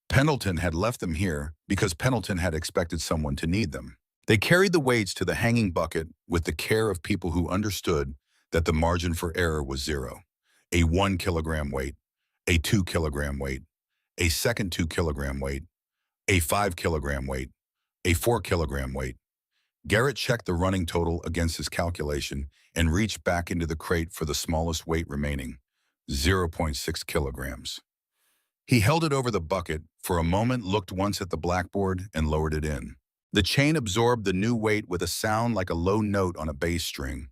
Pendleton had left them here because Pendleton had expected someone to need them. They carried the weights to the hanging bucket with the care of people who understood that the margin for error was 0. A 1 kilogram weight, a 2 kilogram weight, a second 2 kilogram weight, a 5 kilogram weight, a 4 kilogram weight. Garrett checked the running total against his calculation and reached back into the crate for the smallest weight remaining. zero point 0.6 kilograms. He held it over the bucket for a moment, looked once at the blackboard, and lowered it in. The chain absorbed the new weight with a sound like a low note on a bass string.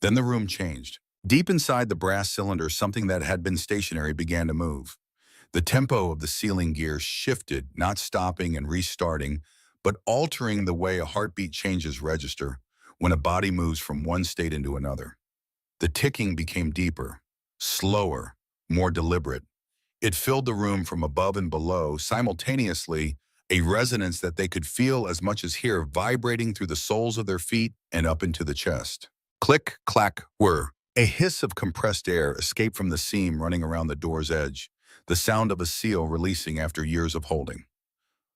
Then the room changed. Deep inside the brass cylinder, something that had been stationary began to move. The tempo of the sealing gear shifted, not stopping and restarting, but altering the way a heartbeat changes register when a body moves from one state into another. The ticking became deeper, slower, more deliberate. It filled the room from above and below, simultaneously, a resonance that they could feel as much as hear, vibrating through the soles of their feet and up into the chest. Click, clack, whir. A hiss of compressed air escaped from the seam running around the door's edge, the sound of a seal releasing after years of holding.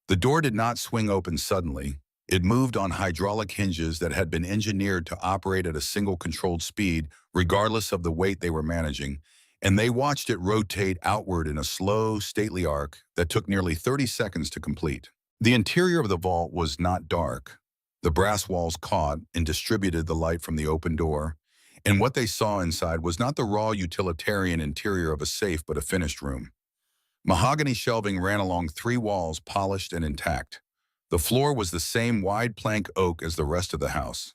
The door did not swing open suddenly. It moved on hydraulic hinges that had been engineered to operate at a single controlled speed, regardless of the weight they were managing, and they watched it rotate outward in a slow, stately arc that took nearly 30 seconds to complete. The interior of the vault was not dark. The brass walls caught and distributed the light from the open door, and what they saw inside was not the raw utilitarian interior of a safe, but a finished room. Mahogany shelving ran along 3 walls, polished and intact. The floor was the same wide plank oak as the rest of the house.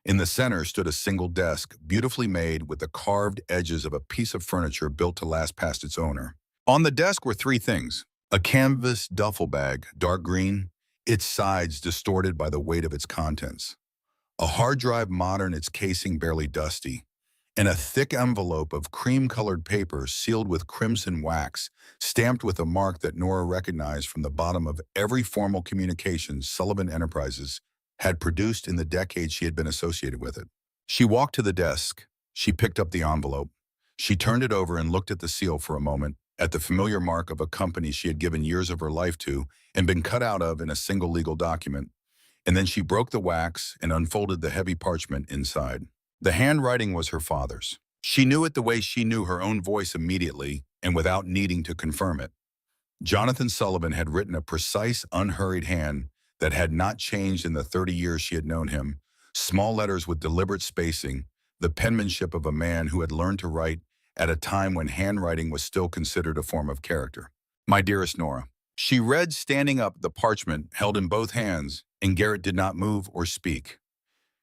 In the center stood a single desk, beautifully made with the carved edges of a piece of furniture built to last past its owner. On the desk were 3 things: a canvas duffel bag, dark green, its sides distorted by the weight of its contents; a hard drive, modern, its casing barely dusty; and a thick envelope of cream-colored paper sealed with crimson wax, stamped with a mark that Nora recognized from the bottom of every formal communication Sullivan Enterprises had produced in the decades she had been associated with it. She walked to the desk. She picked up the envelope. She turned it over and looked at the seal for a moment, at the familiar mark of a company she had given years of her life to and been cut out of in a single legal document. And then she broke the wax and unfolded the heavy parchment inside. The handwriting was her father's. She knew it the way she knew her own voice immediately and without needing to confirm it. Jonathan Sullivan had written a precise, unhurried hand that had not changed in the 30 years she had known him, small letters with deliberate spacing, the penmanship of a man who had learned to write at a time when handwriting was still considered a form of character. "My dearest Nora." She read, standing up, the parchment held in both hands, and Garrett did not move or speak.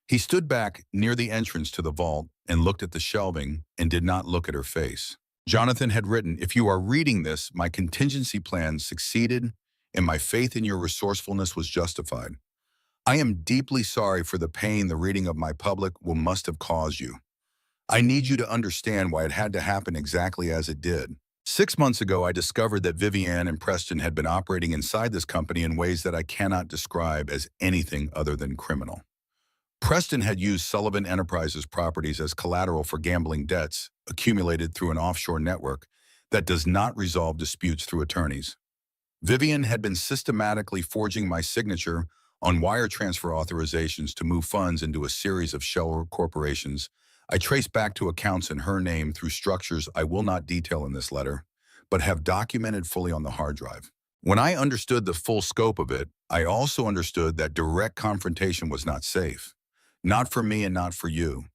He stood back near the entrance to the vault and looked at the shelving and did not look at her face. Jonathan had written, "If you are reading this, my contingency plan succeeded and my faith in your resourcefulness was justified. I am deeply sorry for the pain the reading of my public will must have caused you. I need you to understand why it had to happen exactly as it did. 6 months ago, I discovered that Vivian and Preston had been operating inside this company in ways that I cannot describe as anything other than criminal. Preston had used Sullivan Enterprises properties as collateral for gambling debts accumulated through an offshore network that does not resolve disputes through attorneys. Vivian had been systematically forging my signature on wire transfer authorizations to move funds into a series of shell corporations I traced back to accounts in her name through structures I will not detail in this letter, but have documented fully on the hard drive. When I understood the full scope of it, I also understood that direct confrontation was not safe. Not for me and not for you.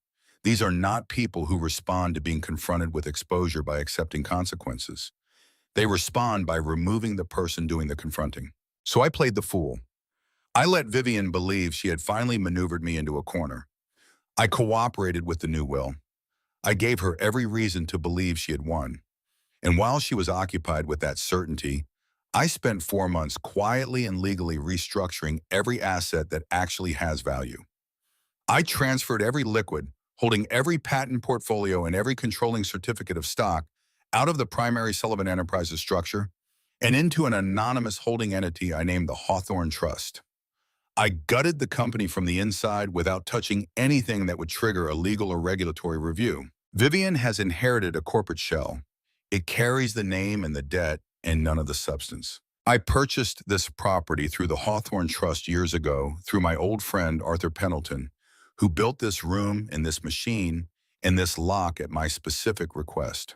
These are not people who respond to being confronted with exposure by accepting consequences. They respond by removing the person doing the confronting. So I played the fool. I let Vivian believe she had finally maneuvered me into a corner. I cooperated with the new will. I gave her every reason to believe she had won. And while she was occupied with that certainty, I spent 4 months quietly and legally restructuring every asset that actually has value. I transferred every liquid, holding every patent portfolio and every controlling certificate of stock out of the primary Sullivan Enterprises structure and into an anonymous holding entity I named the Hawthorne Trust. I gutted the company from the inside without touching anything that would trigger a legal or regulatory review. Vivian has inherited a corporate shell. It carries the name and the debt and none of the substance. I purchased this property through the Hawthorne Trust years ago through my old friend Arthur Pendleton, who built this room and this machine and this lock at my specific request.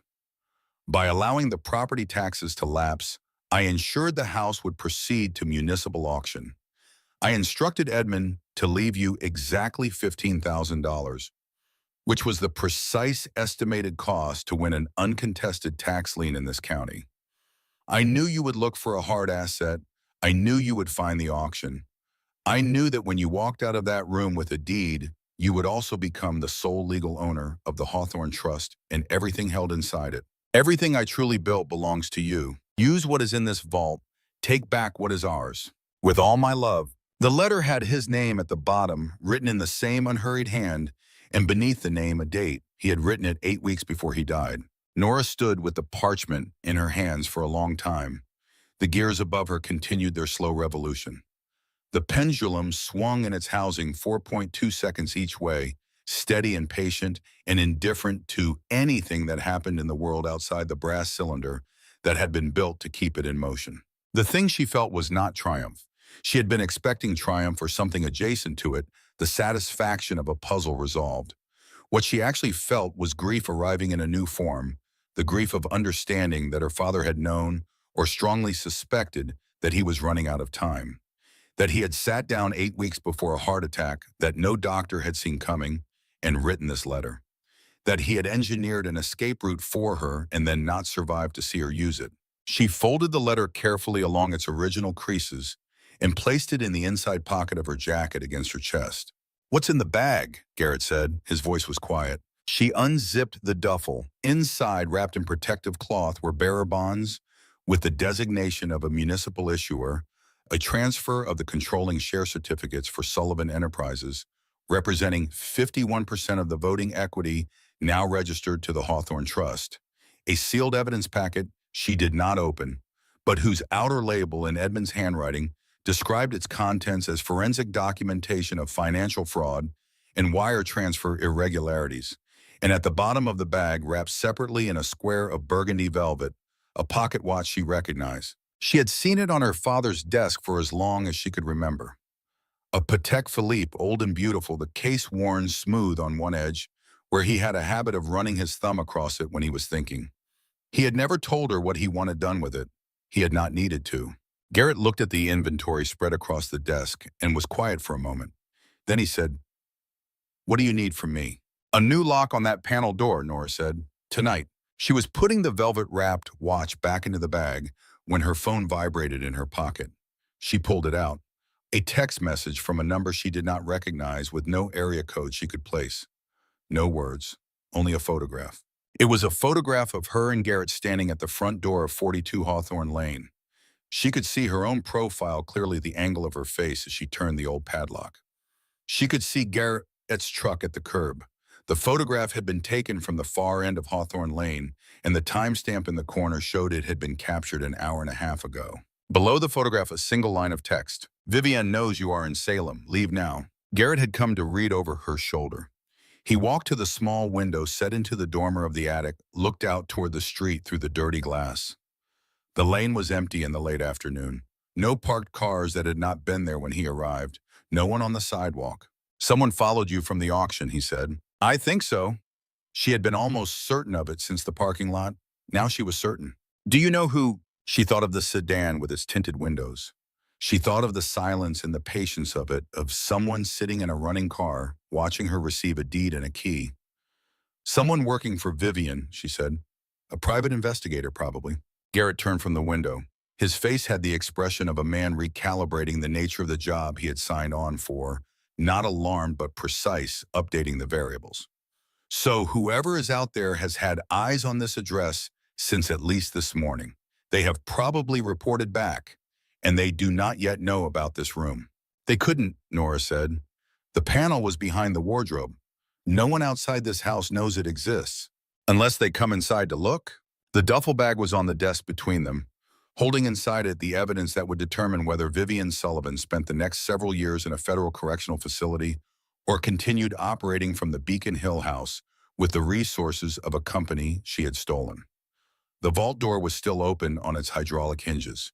By allowing the property taxes to lapse, I ensured the house would proceed to municipal auction. I instructed Edmund to leave you exactly $15,000. which was the precise estimated cost to win an uncontested tax lien in this county. I knew you would look for a hard asset. I knew you would find the auction. I knew that when you walked out of that room with a deed, you would also become the sole legal owner of the Hawthorne Trust and everything held inside it. Everything I truly built belongs to you. Use what is in this vault. Take back what is ours. With all my love. The letter had his name at the bottom, written in the same unhurried hand, and beneath the name a date. He had written it 8 weeks before he died. Nora stood with the parchment in her hands for a long time. The gears above her continued their slow revolution. The pendulum swung in its housing 4.2 seconds each way, steady and patient and indifferent to anything that happened in the world outside the brass cylinder that had been built to keep it in motion. The thing she felt was not triumph. She had been expecting triumph or something adjacent to it, the satisfaction of a puzzle resolved. What she actually felt was grief arriving in a new form, the grief of understanding that her father had known or strongly suspected that he was running out of time, that he had sat down 8 weeks before a heart attack that no doctor had seen coming and written this letter, that he had engineered an escape route for her and then not survived to see her use it. She folded the letter carefully along its original creases and placed it in the inside pocket of her jacket against her chest. "What's in the bag?" Garrett said. His voice was quiet. She unzipped the duffel. Inside, wrapped in protective cloth, were bearer bonds with the designation of a municipal issuer, a transfer of the controlling share certificates for Sullivan Enterprises, representing 51% of the voting equity now registered to the Hawthorne Trust, a sealed evidence packet she did not open, but whose outer label in Edmund's handwriting described its contents as forensic documentation of financial fraud and wire transfer irregularities, and at the bottom of the bag, wrapped separately in a square of burgundy velvet, a pocket watch she recognized. She had seen it on her father's desk for as long as she could remember. A Patek Philippe, old and beautiful, the case worn smooth on one edge, where he had a habit of running his thumb across it when he was thinking. He had never told her what he wanted done with it. He had not needed to. Garrett looked at the inventory spread across the desk and was quiet for a moment. Then he said, "What do you need from me?" "A new lock on that panel door," Nora said. "Tonight." She was putting the velvet-wrapped watch back into the bag when her phone vibrated in her pocket. She pulled it out. A text message from a number she did not recognize with no area code she could place. No words, only a photograph. It was a photograph of her and Garrett standing at the front door of 42 Hawthorne Lane. She could see her own profile, clearly the angle of her face as she turned the old padlock. She could see Garrett's truck at the curb. The photograph had been taken from the far end of Hawthorne Lane, and the timestamp in the corner showed it had been captured an hour and a half ago. Below the photograph, a single line of text. "Vivienne knows you are in Salem. Leave now." Garrett had come to read over her shoulder. He walked to the small window set into the dormer of the attic, looked out toward the street through the dirty glass. The lane was empty in the late afternoon. No parked cars that had not been there when he arrived. No one on the sidewalk. "Someone followed you from the auction," he said. "I think so." She had been almost certain of it since the parking lot. Now she was certain. "Do you know who?" She thought of the sedan with its tinted windows. She thought of the silence and the patience of it, of someone sitting in a running car, watching her receive a deed and a key. "Someone working for Vivienne," she said. "A private investigator, probably." Garrett turned from the window. His face had the expression of a man recalibrating the nature of the job he had signed on for, not alarmed but precise, updating the variables. "So whoever is out there has had eyes on this address since at least this morning. They have probably reported back, and they do not yet know about this room." "They couldn't," Nora said. "The panel was behind the wardrobe. No one outside this house knows it exists. Unless they come inside to look." The duffel bag was on the desk between them, holding inside it the evidence that would determine whether Vivienne Sullivan spent the next several years in a federal correctional facility or continued operating from the Beacon Hill house with the resources of a company she had stolen. The vault door was still open on its hydraulic hinges.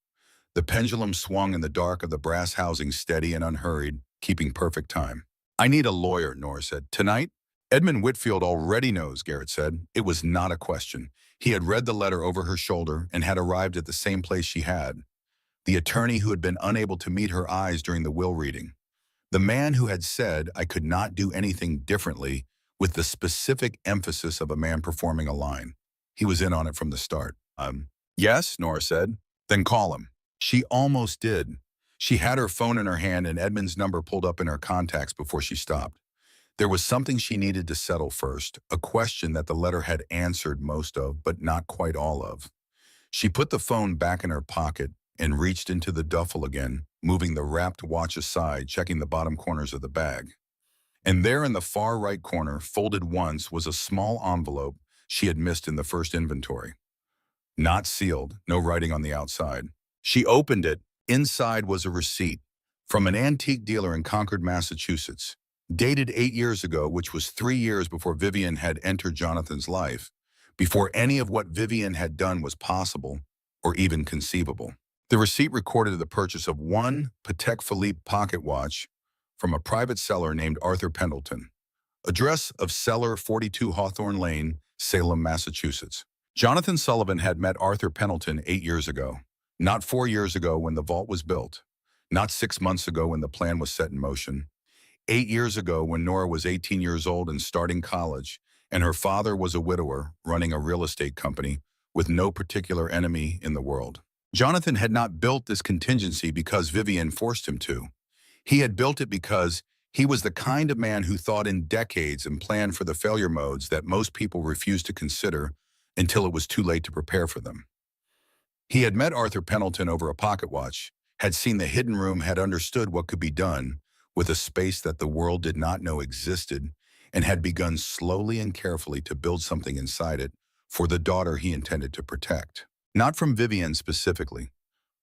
The pendulum swung in the dark of the brass housing, steady and unhurried, keeping perfect time. "I need a lawyer," Nora said. "Tonight?" "Edmund Whitfield already knows," Garrett said. It was not a question. He had read the letter over her shoulder and had arrived at the same place she had. The attorney who had been unable to meet her eyes during the will reading. The man who had said, "I could not do anything differently," with the specific emphasis of a man performing a line. He was in on it from the start. Yes, Nora said. Then call him. She almost did. She had her phone in her hand and Edmund's number pulled up in her contacts before she stopped. There was something she needed to settle first, a question that the letter had answered most of, but not quite all of. She put the phone back in her pocket and reached into the duffel again, moving the wrapped watch aside, checking the bottom corners of the bag. And there in the far right corner, folded once, was a small envelope she had missed in the first inventory. Not sealed, no writing on the outside. She opened it. Inside was a receipt from an antique dealer in Concord, Massachusetts, dated 8 years ago, which was 3 years before Vivian had entered Jonathan's life, before any of what Vivian had done was possible or even conceivable. The receipt recorded the purchase of one Patek Philippe pocket watch from a private seller named Arthur Pendleton. Address of seller 42 Hawthorne Lane, Salem, Massachusetts. Jonathan Sullivan had met Arthur Pendleton 8 years ago. Not 4 years ago when the vault was built. Not 6 months ago when the plan was set in motion. 8 years ago when Nora was 18 years old and starting college, and her father was a widower running a real estate company with no particular enemy in the world. Jonathan had not built this contingency because Vivian forced him to. He had built it because he was the kind of man who thought in decades and planned for the failure modes that most people refused to consider until it was too late to prepare for them. He had met Arthur Pendleton over a pocket watch, had seen the hidden room, had understood what could be done with a space that the world did not know existed, and had begun slowly and carefully to build something inside it for the daughter he intended to protect. Not from Vivian specifically,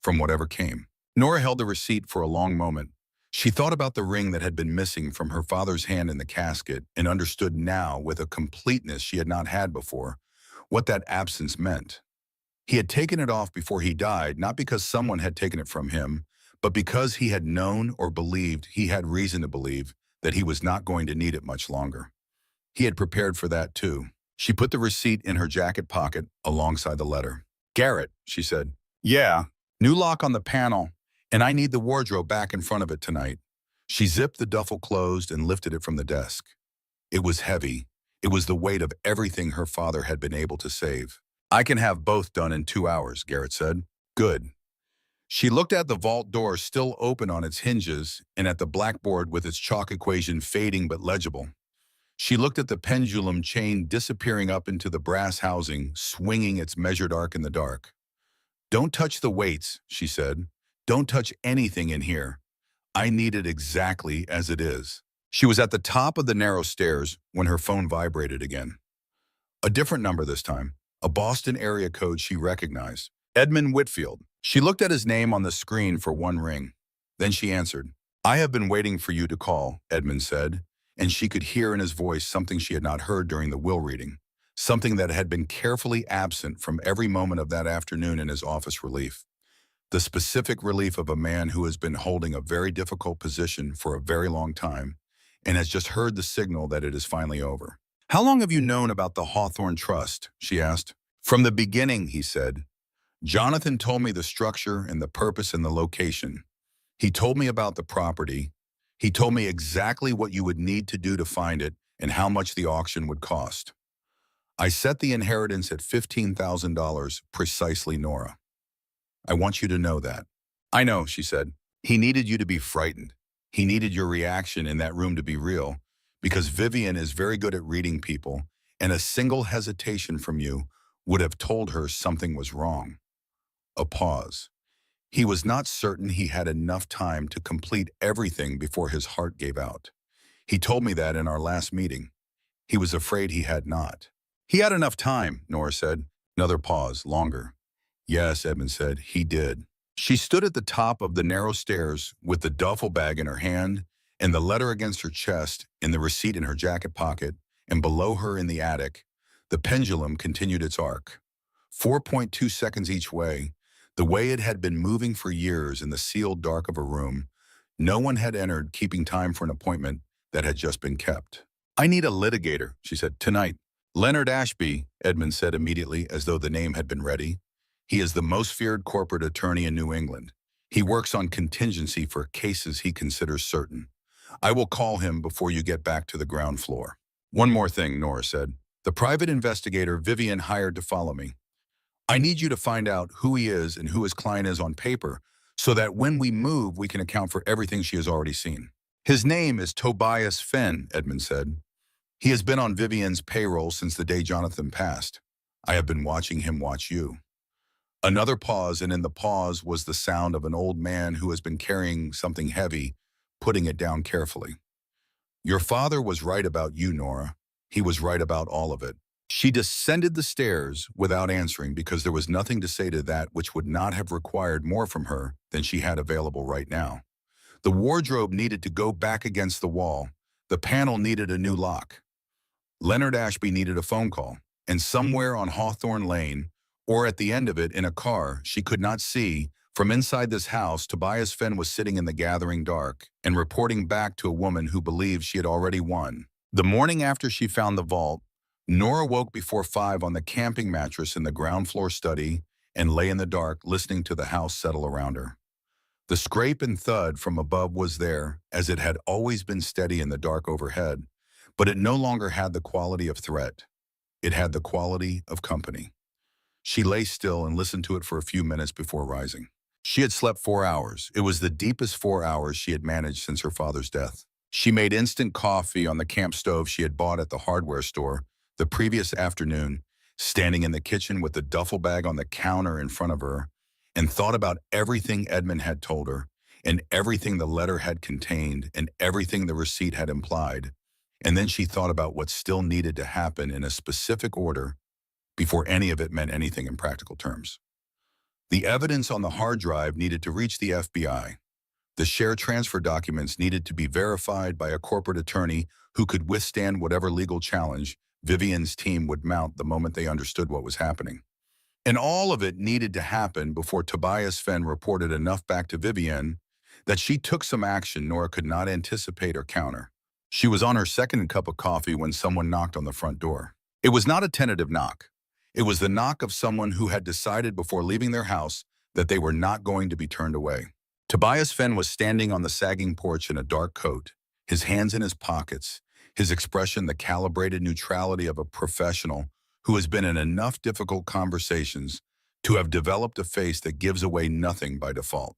from whatever came. Nora held the receipt for a long moment. She thought about the ring that had been missing from her father's hand in the casket and understood now, with a completeness she had not had before, what that absence meant. He had taken it off before he died, not because someone had taken it from him, but because he had known or believed, he had reason to believe, that he was not going to need it much longer. He had prepared for that too. She put the receipt in her jacket pocket alongside the letter. Garrett, she said. Yeah, new lock on the panel, and I need the wardrobe back in front of it tonight. She zipped the duffel closed and lifted it from the desk. It was heavy. It was the weight of everything her father had been able to save. I can have both done in 2 hours, Garrett said. Good. She looked at the vault door still open on its hinges and at the blackboard with its chalk equation fading but legible. She looked at the pendulum chain disappearing up into the brass housing, swinging its measured arc in the dark. Don't touch the weights, she said. Don't touch anything in here. I need it exactly as it is. She was at the top of the narrow stairs when her phone vibrated again. A different number this time, a Boston area code she recognized. Edmund Whitfield. She looked at his name on the screen for one ring. Then she answered. I have been waiting for you to call, Edmund said, and she could hear in his voice something she had not heard during the will reading, something that had been carefully absent from every moment of that afternoon in his office relief. The specific relief of a man who has been holding a very difficult position for a very long time and has just heard the signal that it is finally over. How long have you known about the Hawthorne Trust? She asked. From the beginning, he said. Jonathan told me the structure and the purpose and the location. He told me about the property. He told me exactly what you would need to do to find it and how much the auction would cost. I set the inheritance at $15,000 precisely, Nora. I want you to know that. I know, she said. He needed you to be frightened. He needed your reaction in that room to be real, because Vivian is very good at reading people, and a single hesitation from you would have told her something was wrong. A pause. He was not certain he had enough time to complete everything before his heart gave out. He told me that in our last meeting. He was afraid he had not. He had enough time, Nora said. Another pause, longer. Yes, Edmund said, he did. She stood at the top of the narrow stairs with the duffel bag in her hand and the letter against her chest and the receipt in her jacket pocket, and below her in the attic, the pendulum continued its arc. 4.2 seconds each way, the way it had been moving for years in the sealed dark of a room. No one had entered, keeping time for an appointment that had just been kept. I need a litigator, she said, tonight. Leonard Ashby, Edmund said immediately, as though the name had been ready. He is the most feared corporate attorney in New England. He works on contingency for cases he considers certain. I will call him before you get back to the ground floor. One more thing, Nora said. The private investigator Vivian hired to follow me. I need you to find out who he is and who his client is on paper so that when we move, we can account for everything she has already seen. His name is Tobias Fenn, Edmund said. He has been on Vivian's payroll since the day Jonathan passed. I have been watching him watch you. Another pause, and in the pause was the sound of an old man who has been carrying something heavy, putting it down carefully. Your father was right about you, Nora. He was right about all of it. She descended the stairs without answering because there was nothing to say to that which would not have required more from her than she had available right now. The wardrobe needed to go back against the wall. The panel needed a new lock. Leonard Ashby needed a phone call, and somewhere on Hawthorne Lane, or at the end of it in a car she could not see, from inside this house, Tobias Fenn was sitting in the gathering dark and reporting back to a woman who believed she had already won. The morning after she found the vault, Nora woke before 5 on the camping mattress in the ground floor study and lay in the dark listening to the house settle around her. The scrape and thud from above was there, as it had always been steady in the dark overhead, but it no longer had the quality of threat. It had the quality of company. She lay still and listened to it for a few minutes before rising. She had slept 4 hours. It was the deepest 4 hours she had managed since her father's death. She made instant coffee on the camp stove she had bought at the hardware store the previous afternoon, standing in the kitchen with the duffel bag on the counter in front of her, and thought about everything Edmund had told her, and everything the letter had contained, and everything the receipt had implied. And then she thought about what still needed to happen in a specific order before any of it meant anything in practical terms. The evidence on the hard drive needed to reach the FBI. The share transfer documents needed to be verified by a corporate attorney who could withstand whatever legal challenge Vivian's team would mount the moment they understood what was happening. And all of it needed to happen before Tobias Fenn reported enough back to Vivian that she took some action Nora could not anticipate or counter. She was on her second cup of coffee when someone knocked on the front door. It was not a tentative knock. It was the knock of someone who had decided before leaving their house that they were not going to be turned away. Tobias Fenn was standing on the sagging porch in a dark coat, his hands in his pockets, his expression the calibrated neutrality of a professional who has been in enough difficult conversations to have developed a face that gives away nothing by default.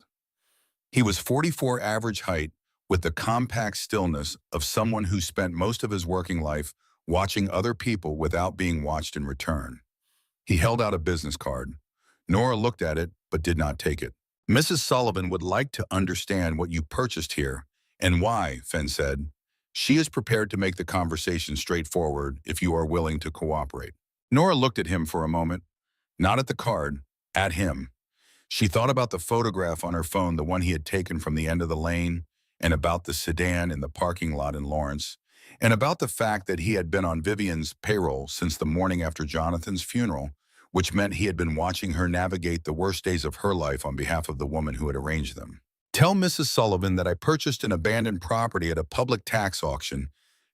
He was 44 average height with the compact stillness of someone who spent most of his working life watching other people without being watched in return. He held out a business card. Nora looked at it, but did not take it. Mrs. Sullivan would like to understand what you purchased here and why, Fenn said. She is prepared to make the conversation straightforward if you are willing to cooperate. Nora looked at him for a moment, not at the card, at him. She thought about the photograph on her phone, the one he had taken from the end of the lane, and about the sedan in the parking lot in Lawrence, and about the fact that he had been on Vivian's payroll since the morning after Jonathan's funeral, which meant he had been watching her navigate the worst days of her life on behalf of the woman who had arranged them. Tell Mrs. Sullivan that I purchased an abandoned property at a public tax auction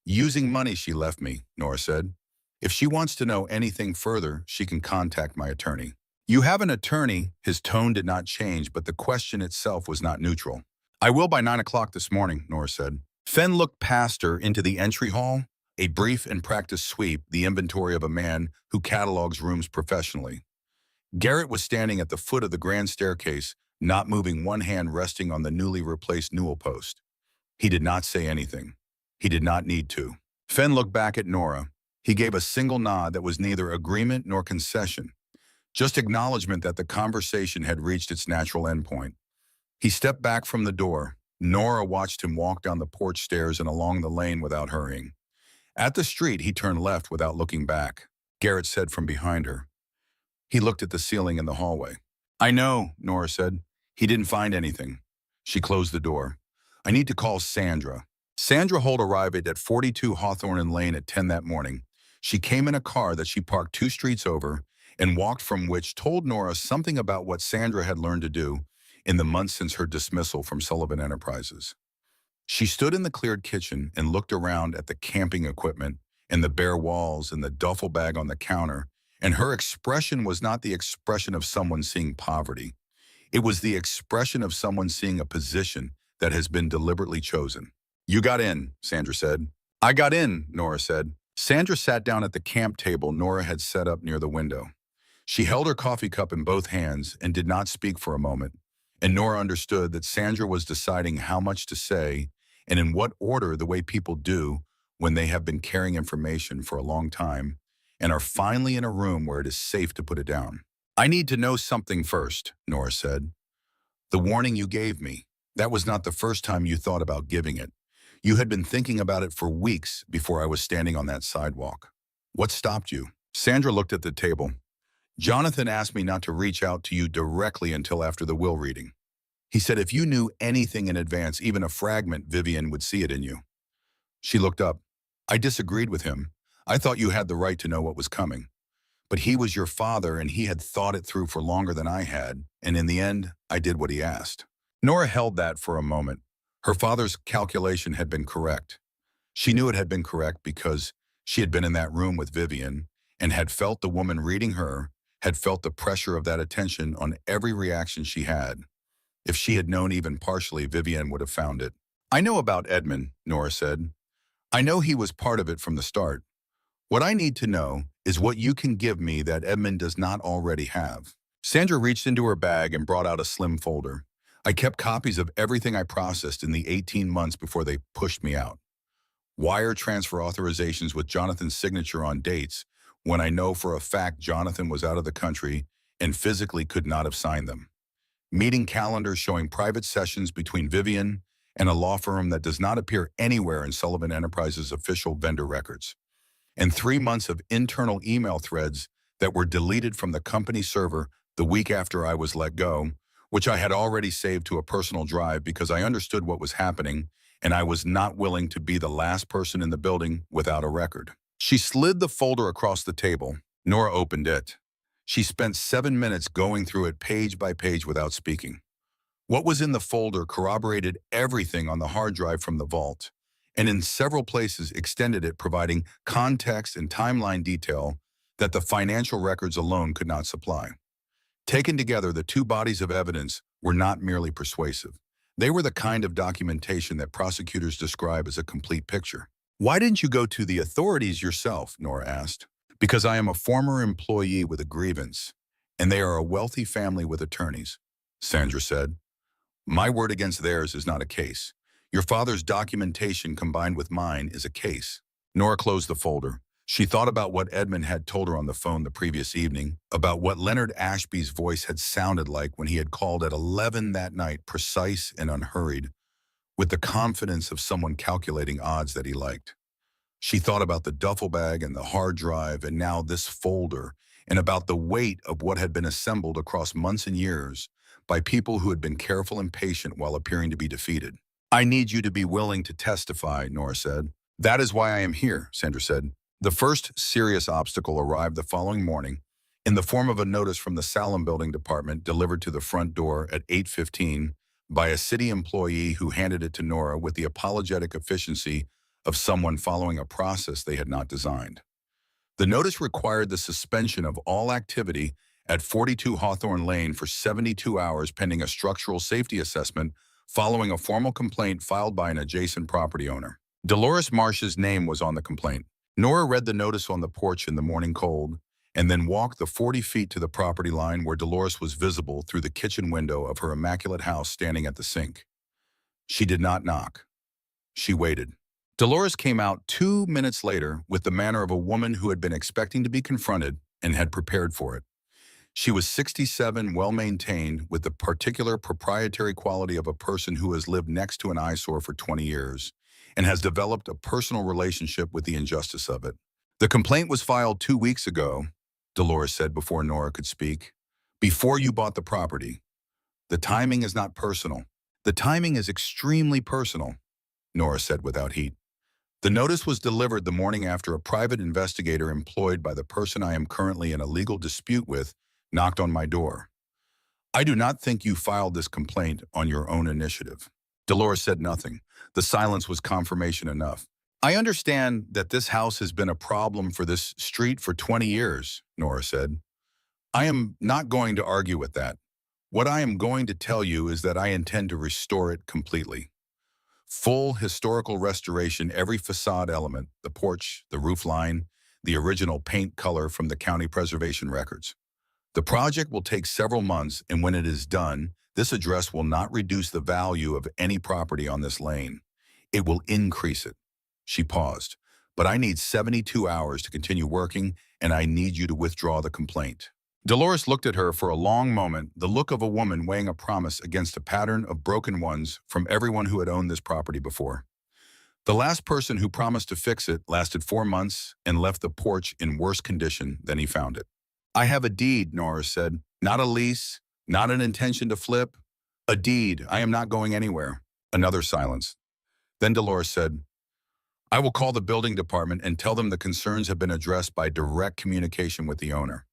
using money she left me, Nora said. If she wants to know anything further, she can contact my attorney. You have an attorney? His tone did not change, but the question itself was not neutral. I will by 9 o'clock this morning, Nora said. Fenn looked past her into the entry hall, a brief and practiced sweep, the inventory of a man who catalogs rooms professionally. Garrett was standing at the foot of the grand staircase, not moving, one hand resting on the newly replaced newel post. He did not say anything. He did not need to. Fenn looked back at Nora. He gave a single nod that was neither agreement nor concession, just acknowledgement that the conversation had reached its natural endpoint. He stepped back from the door. Nora watched him walk down the porch stairs and along the lane without hurrying. At the street, he turned left without looking back. Garrett said from behind her. He looked at the ceiling in the hallway. I know, Nora said. He didn't find anything. She closed the door. I need to call Sandra. Sandra Holt arrived at 42 Hawthorne Lane at 10 that morning. She came in a car that she parked 2 streets over and walked from, which told Nora something about what Sandra had learned to do in the months since her dismissal from Sullivan Enterprises. She stood in the cleared kitchen and looked around at the camping equipment and the bare walls and the duffel bag on the counter, and her expression was not the expression of someone seeing poverty. It was the expression of someone seeing a position that has been deliberately chosen. You got in, Sandra said. I got in, Nora said. Sandra sat down at the camp table Nora had set up near the window. She held her coffee cup in both hands and did not speak for a moment, and Nora understood that Sandra was deciding how much to say and in what order, the way people do when they have been carrying information for a long time and are finally in a room where it is safe to put it down. "I need to know something first," Nora said. "The warning you gave me, that was not the first time you thought about giving it. You had been thinking about it for weeks before I was standing on that sidewalk. What stopped you?" Sandra looked at the table. "Jonathan asked me not to reach out to you directly until after the will reading. He said if you knew anything in advance, even a fragment, Vivian would see it in you." She looked up. "I disagreed with him. I thought you had the right to know what was coming. But he was your father and he had thought it through for longer than I had, and in the end, I did what he asked." Nora held that for a moment. Her father's calculation had been correct. She knew it had been correct because she had been in that room with Vivian and had felt the woman reading her, had felt the pressure of that attention on every reaction she had. If she had known even partially, Vivian would have found it. "I know about Edmund," Nora said. "I know he was part of it from the start. What I need to know is what you can give me that Edmund does not already have." Sandra reached into her bag and brought out a slim folder. "I kept copies of everything I processed in the 18 months before they pushed me out. Wire transfer authorizations with Jonathan's signature on dates when I know for a fact Jonathan was out of the country and physically could not have signed them. Meeting calendars showing private sessions between Vivian and a law firm that does not appear anywhere in Sullivan Enterprises' official vendor records. And 3 months of internal email threads that were deleted from the company server the week after I was let go, which I had already saved to a personal drive because I understood what was happening and I was not willing to be the last person in the building without a record." She slid the folder across the table. Nora opened it. She spent 7 minutes going through it page by page without speaking. What was in the folder corroborated everything on the hard drive from the vault, and in several places extended it, providing context and timeline detail that the financial records alone could not supply. Taken together, the two bodies of evidence were not merely persuasive. They were the kind of documentation that prosecutors describe as a complete picture. "Why didn't you go to the authorities yourself?" Nora asked. "Because I am a former employee with a grievance, and they are a wealthy family with attorneys," Sandra said. "My word against theirs is not a case. Your father's documentation combined with mine is a case." Nora closed the folder. She thought about what Edmund had told her on the phone the previous evening, about what Leonard Ashby's voice had sounded like when he had called at 11 that night, precise and unhurried, with the confidence of someone calculating odds that he liked. She thought about the duffel bag and the hard drive and now this folder, and about the weight of what had been assembled across months and years by people who had been careful and patient while appearing to be defeated. "I need you to be willing to testify," Nora said. "That is why I am here," Sandra said. The first serious obstacle arrived the following morning in the form of a notice from the Salem Building Department delivered to the front door at 8:15 by a city employee who handed it to Nora with the apologetic efficiency of someone following a process they had not designed. The notice required the suspension of all activity at 42 Hawthorne Lane for 72 hours pending a structural safety assessment following a formal complaint filed by an adjacent property owner. Dolores Marsh's name was on the complaint. Nora read the notice on the porch in the morning cold and then walked the 40 feet to the property line where Dolores was visible through the kitchen window of her immaculate house standing at the sink. She did not knock. She waited. Dolores came out 2 minutes later with the manner of a woman who had been expecting to be confronted and had prepared for it. She was 67, well-maintained, with the particular proprietary quality of a person who has lived next to an eyesore for 20 years and has developed a personal relationship with the injustice of it. "The complaint was filed 2 weeks ago," Dolores said before Nora could speak. "Before you bought the property. The timing is not personal." "The timing is extremely personal," Nora said without heat. "The notice was delivered the morning after a private investigator employed by the person I am currently in a legal dispute with knocked on my door. I do not think you filed this complaint on your own initiative." Dolores said nothing. The silence was confirmation enough. "I understand that this house has been a problem for this street for 20 years, Nora said. "I am not going to argue with that. What I am going to tell you is that I intend to restore it completely. Full historical restoration, every facade element, the porch, the roof line, the original paint color from the county preservation records. The project will take several months, and when it is done, this address will not reduce the value of any property on this lane. It will increase it. She paused. But I need 72 hours to continue working, and I need you to withdraw the complaint. Dolores looked at her for a long moment, the look of a woman weighing a promise against a pattern of broken ones from everyone who had owned this property before. The last person who promised to fix it lasted 4 months and left the porch in worse condition than he found it. I have a deed, Nora said. Not a lease, not an intention to flip. A deed. I am not going anywhere. Another silence. Then Dolores said, I will call the building department and tell them the concerns have been addressed by direct communication with the owner.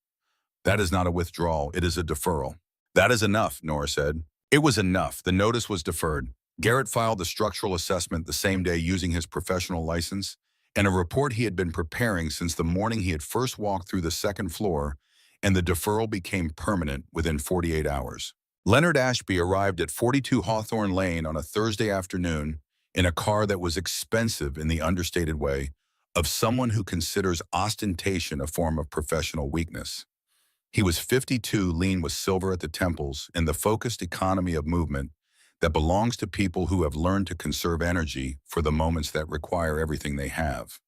That is not a withdrawal, it is a deferral. That is enough, Nora said. It was enough. The notice was deferred. Garrett filed the structural assessment the same day using his professional license, and a report he had been preparing since the morning he had first walked through the second floor, and the deferral became permanent within 48 hours. Leonard Ashby arrived at 42 Hawthorne Lane on a Thursday afternoon in a car that was expensive in the understated way of someone who considers ostentation a form of professional weakness. He was 52, lean with silver at the temples, and the focused economy of movement that belongs to people who have learned to conserve energy for the moments that require everything they have.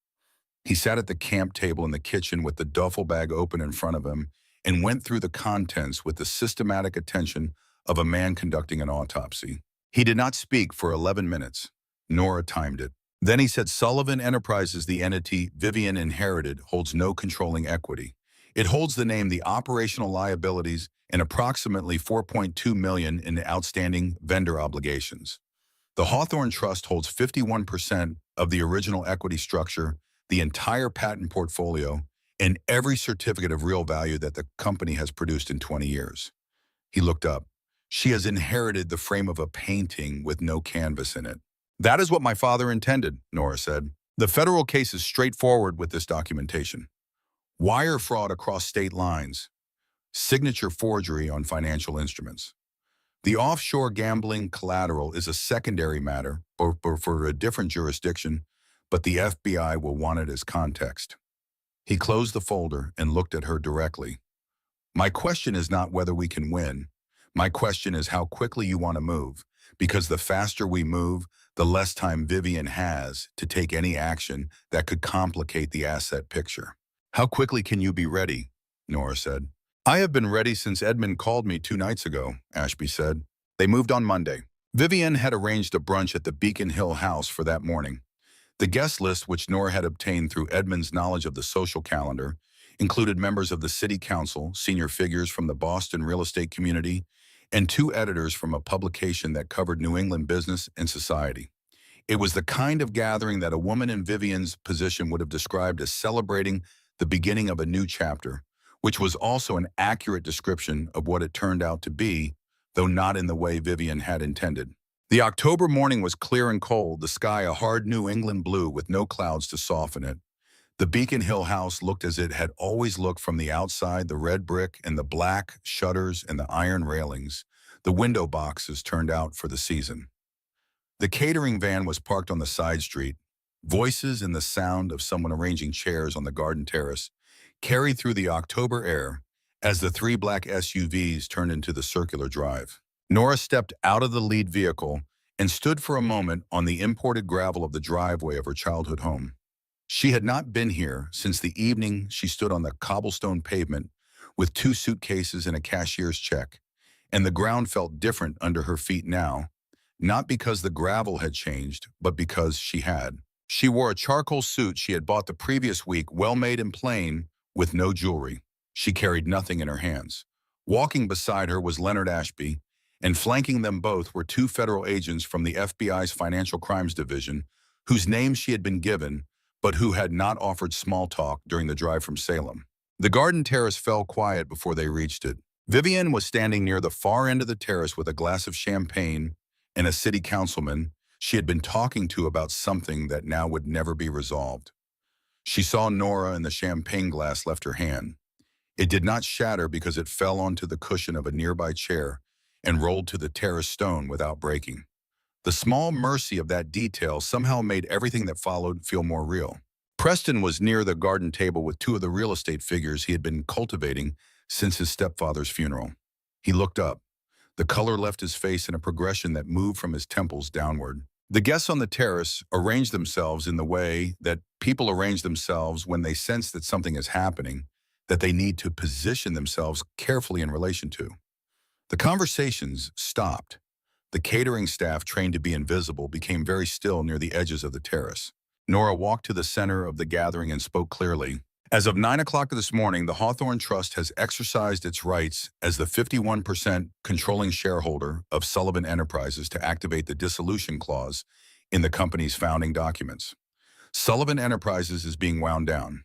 He sat at the camp table in the kitchen with the duffel bag open in front of him and went through the contents with the systematic attention of a man conducting an autopsy. He did not speak for 11 minutes. Nora timed it. Then he said, Sullivan Enterprises, the entity Vivian inherited, holds no controlling equity. It holds the name, the operational liabilities, and approximately $4.2 million in outstanding vendor obligations. The Hawthorne Trust holds 51% of the original equity structure, the entire patent portfolio, and every certificate of real value that the company has produced in 20 years. He looked up. She has inherited the frame of a painting with no canvas in it. That is what my father intended, Nora said. The federal case is straightforward with this documentation. Wire fraud across state lines. Signature forgery on financial instruments. The offshore gambling collateral is a secondary matter for a different jurisdiction, but the FBI will want it as context. He closed the folder and looked at her directly. My question is not whether we can win. My question is how quickly you want to move, because the faster we move, the less time Vivian has to take any action that could complicate the asset picture. How quickly can you be ready? Nora said. I have been ready since Edmund called me 2 nights ago, Ashby said. They moved on Monday. Vivian had arranged a brunch at the Beacon Hill house for that morning. The guest list, which Nora had obtained through Edmund's knowledge of the social calendar, included members of the city council, senior figures from the Boston real estate community, and 2 editors from a publication that covered New England business and society. It was the kind of gathering that a woman in Vivian's position would have described as celebrating the beginning of a new chapter, which was also an accurate description of what it turned out to be, though not in the way Vivian had intended. The October morning was clear and cold, the sky a hard New England blue with no clouds to soften it. The Beacon Hill house looked as it had always looked from the outside, the red brick and the black shutters and the iron railings, the window boxes turned out for the season. The catering van was parked on the side street. Voices and the sound of someone arranging chairs on the garden terrace carried through the October air as the 3 black SUVs turned into the circular drive. Nora stepped out of the lead vehicle and stood for a moment on the imported gravel of the driveway of her childhood home. She had not been here since the evening she stood on the cobblestone pavement with 2 suitcases and a cashier's check, and the ground felt different under her feet now, not because the gravel had changed, but because she had. She wore a charcoal suit she had bought the previous week, well-made and plain, with no jewelry. She carried nothing in her hands. Walking beside her was Leonard Ashby, and flanking them both were 2 federal agents from the FBI's Financial Crimes Division, whose names she had been given, but who had not offered small talk during the drive from Salem. The garden terrace fell quiet before they reached it. Vivian was standing near the far end of the terrace with a glass of champagne and a city councilman she had been talking to about something that now would never be resolved. She saw Nora and the champagne glass left her hand. It did not shatter because it fell onto the cushion of a nearby chair and rolled to the terrace stone without breaking. The small mercy of that detail somehow made everything that followed feel more real. Preston was near the garden table with two of the real estate figures he had been cultivating since his stepfather's funeral. He looked up. The color left his face in a progression that moved from his temples downward. The guests on the terrace arranged themselves in the way that people arrange themselves when they sense that something is happening, that they need to position themselves carefully in relation to. The conversations stopped. The catering staff, trained to be invisible, became very still near the edges of the terrace. Nora walked to the center of the gathering and spoke clearly. As of 9 o'clock this morning, the Hawthorne Trust has exercised its rights as the 51% controlling shareholder of Sullivan Enterprises to activate the dissolution clause in the company's founding documents. Sullivan Enterprises is being wound down.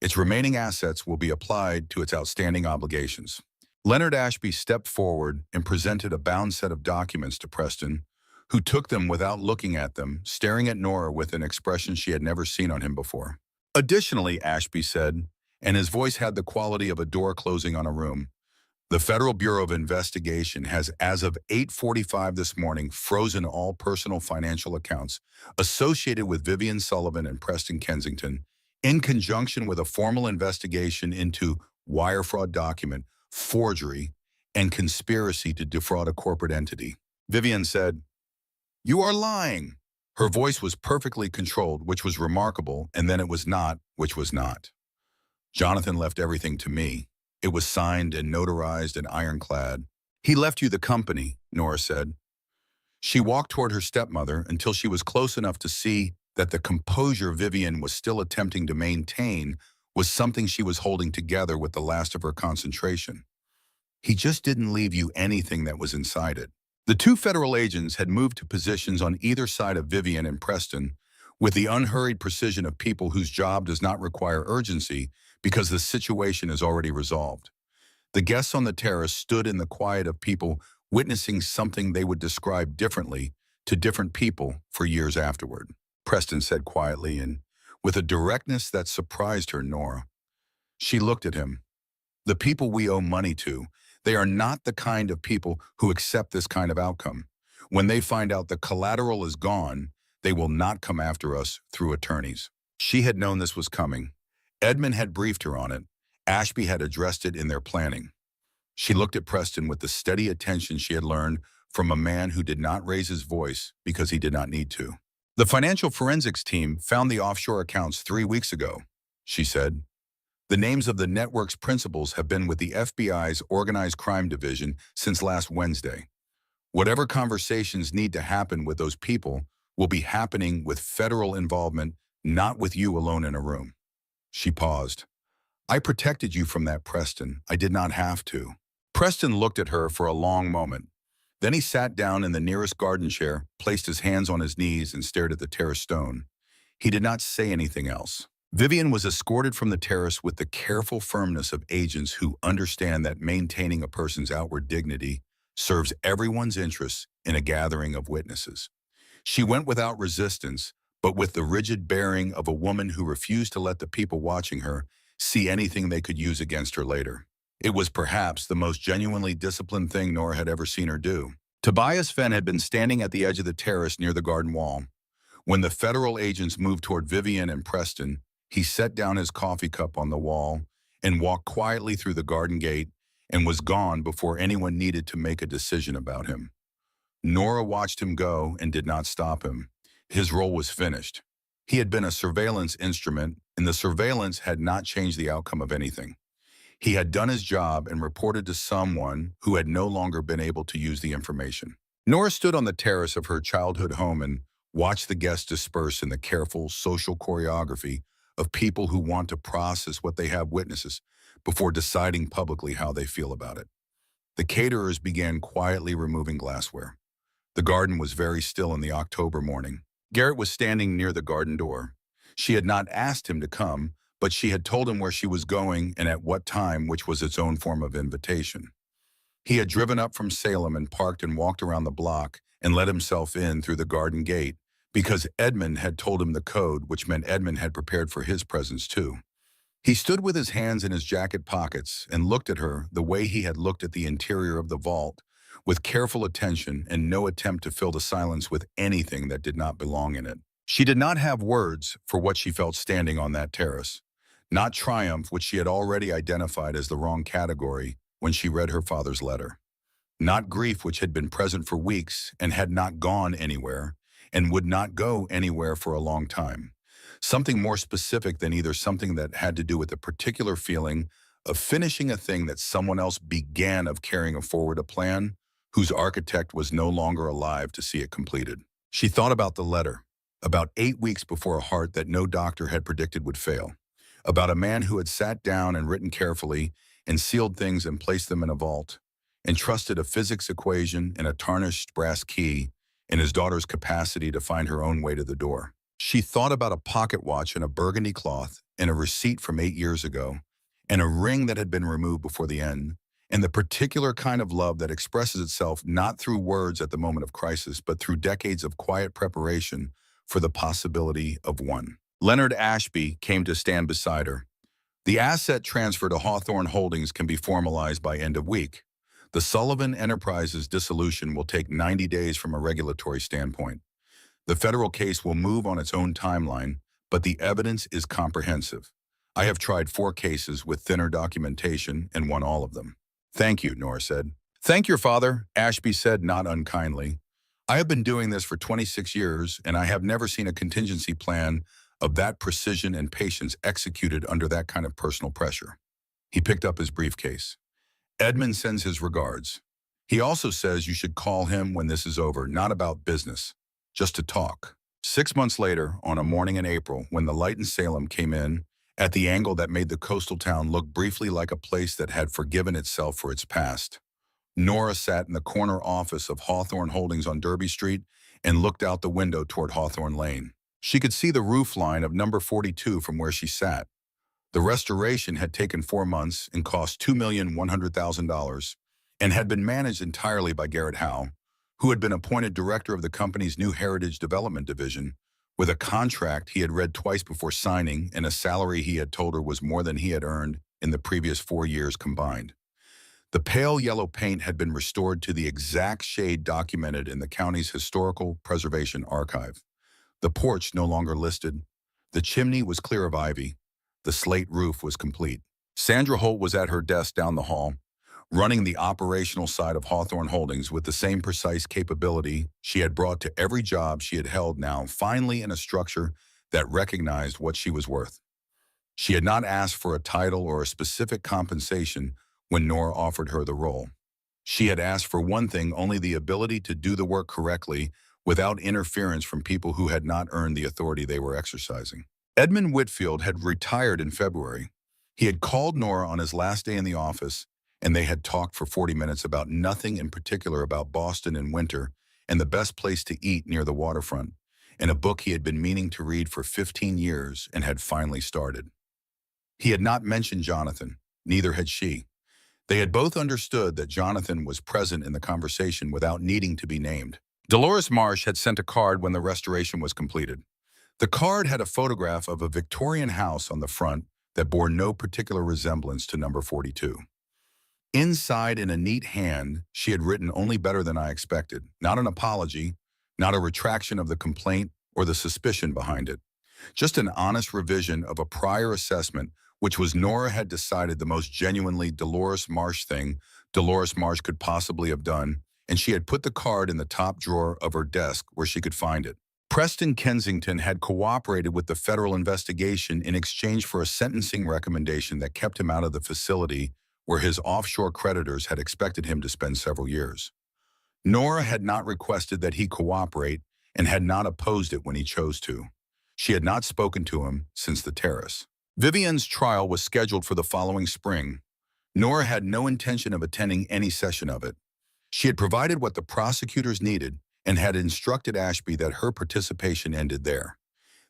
Its remaining assets will be applied to its outstanding obligations. Leonard Ashby stepped forward and presented a bound set of documents to Preston, who took them without looking at them, staring at Nora with an expression she had never seen on him before. Additionally, Ashby said, and his voice had the quality of a door closing on a room, the Federal Bureau of Investigation has, as of 8:45 this morning, frozen all personal financial accounts associated with Vivian Sullivan and Preston Kensington, in conjunction with a formal investigation into wire fraud, document forgery, and conspiracy to defraud a corporate entity. Vivian said, "You are lying." Her voice was perfectly controlled, which was remarkable, and then it was not, which was not. Jonathan left everything to me. It was signed and notarized and ironclad. He left you the company, Nora said. She walked toward her stepmother until she was close enough to see that the composure Vivian was still attempting to maintain was something she was holding together with the last of her concentration. He just didn't leave you anything that was inside it. The two federal agents had moved to positions on either side of Vivian and Preston with the unhurried precision of people whose job does not require urgency because the situation is already resolved. The guests on the terrace stood in the quiet of people witnessing something they would describe differently to different people for years afterward. Preston said quietly and with a directness that surprised her, Nora. She looked at him. The people we owe money to, they are not the kind of people who accept this kind of outcome. When they find out the collateral is gone, they will not come after us through attorneys. She had known this was coming. Edmund had briefed her on it. Ashby had addressed it in their planning. She looked at Preston with the steady attention she had learned from a man who did not raise his voice because he did not need to. The financial forensics team found the offshore accounts 3 weeks ago, she said. The names of the network's principals have been with the FBI's Organized Crime Division since last Wednesday. Whatever conversations need to happen with those people will be happening with federal involvement, not with you alone in a room. She paused. I protected you from that, Preston. I did not have to. Preston looked at her for a long moment. Then he sat down in the nearest garden chair, placed his hands on his knees, and stared at the terrace stone. He did not say anything else. Vivian was escorted from the terrace with the careful firmness of agents who understand that maintaining a person's outward dignity serves everyone's interests in a gathering of witnesses. She went without resistance, but with the rigid bearing of a woman who refused to let the people watching her see anything they could use against her later. It was perhaps the most genuinely disciplined thing Nora had ever seen her do. Tobias Fenn had been standing at the edge of the terrace near the garden wall. When the federal agents moved toward Vivian and Preston, he set down his coffee cup on the wall and walked quietly through the garden gate and was gone before anyone needed to make a decision about him. Nora watched him go and did not stop him. His role was finished. He had been a surveillance instrument, and the surveillance had not changed the outcome of anything. He had done his job and reported to someone who had no longer been able to use the information. Nora stood on the terrace of her childhood home and watched the guests disperse in the careful social choreography of people who want to process what they have witnesses before deciding publicly how they feel about it. The caterers began quietly removing glassware. The garden was very still in the October morning. Garrett was standing near the garden door. She had not asked him to come, but she had told him where she was going and at what time, which was its own form of invitation. He had driven up from Salem and parked and walked around the block and let himself in through the garden gate because Edmund had told him the code, which meant Edmund had prepared for his presence too. He stood with his hands in his jacket pockets and looked at her the way he had looked at the interior of the vault with careful attention and no attempt to fill the silence with anything that did not belong in it. She did not have words for what she felt standing on that terrace. Not triumph, which she had already identified as the wrong category when she read her father's letter. Not grief, which had been present for weeks and had not gone anywhere and would not go anywhere for a long time. Something more specific than either something that had to do with the particular feeling of finishing a thing that someone else began, of carrying forward a plan whose architect was no longer alive to see it completed. She thought about the letter, about 8 weeks before a heart that no doctor had predicted would fail, about a man who had sat down and written carefully and sealed things and placed them in a vault, and trusted a physics equation and a tarnished brass key in his daughter's capacity to find her own way to the door. She thought about a pocket watch in a burgundy cloth and a receipt from 8 years ago, and a ring that had been removed before the end, and the particular kind of love that expresses itself not through words at the moment of crisis, but through decades of quiet preparation for the possibility of one. Leonard Ashby came to stand beside her. The asset transfer to Hawthorne Holdings can be formalized by end of week. The Sullivan Enterprises dissolution will take 90 days from a regulatory standpoint. The federal case will move on its own timeline, but the evidence is comprehensive. I have tried 4 cases with thinner documentation and won all of them. Thank you, Nora said. Thank your father, Ashby said, not unkindly. I have been doing this for 26 years, and I have never seen a contingency plan of that precision and patience executed under that kind of personal pressure. He picked up his briefcase. Edmund sends his regards. He also says you should call him when this is over, not about business, just to talk. 6 months later, on a morning in April, when the light in Salem came in, at the angle that made the coastal town look briefly like a place that had forgiven itself for its past, Nora sat in the corner office of Hawthorne Holdings on Derby Street and looked out the window toward Hawthorne Lane. She could see the roof line of number 42 from where she sat. The restoration had taken 4 months and cost $2,100,000 and had been managed entirely by Garrett Howe, who had been appointed director of the company's new Heritage Development Division, with a contract he had read twice before signing and a salary he had told her was more than he had earned in the previous 4 years combined. The pale yellow paint had been restored to the exact shade documented in the county's Historical Preservation Archive. The porch no longer listed. The chimney was clear of ivy. The slate roof was complete. Sandra Holt was at her desk down the hall, running the operational side of Hawthorne Holdings with the same precise capability she had brought to every job she had held, now finally in a structure that recognized what she was worth. She had not asked for a title or a specific compensation when Nora offered her the role. She had asked for one thing, only the ability to do the work correctly without interference from people who had not earned the authority they were exercising. Edmund Whitfield had retired in February. He had called Nora on his last day in the office, and they had talked for 40 minutes about nothing in particular about Boston in winter and the best place to eat near the waterfront, and a book he had been meaning to read for 15 years and had finally started. He had not mentioned Jonathan, neither had she. They had both understood that Jonathan was present in the conversation without needing to be named. Dolores Marsh had sent a card when the restoration was completed. The card had a photograph of a Victorian house on the front that bore no particular resemblance to number 42. Inside, in a neat hand, she had written only better than I expected. Not an apology, not a retraction of the complaint or the suspicion behind it. Just an honest revision of a prior assessment, which was Nora had decided the most genuinely Dolores Marsh thing Dolores Marsh could possibly have done, and she had put the card in the top drawer of her desk where she could find it. Preston Kensington had cooperated with the federal investigation in exchange for a sentencing recommendation that kept him out of the facility where his offshore creditors had expected him to spend several years. Nora had not requested that he cooperate and had not opposed it when he chose to. She had not spoken to him since the terrace. Vivian's trial was scheduled for the following spring. Nora had no intention of attending any session of it. She had provided what the prosecutors needed and had instructed Ashby that her participation ended there.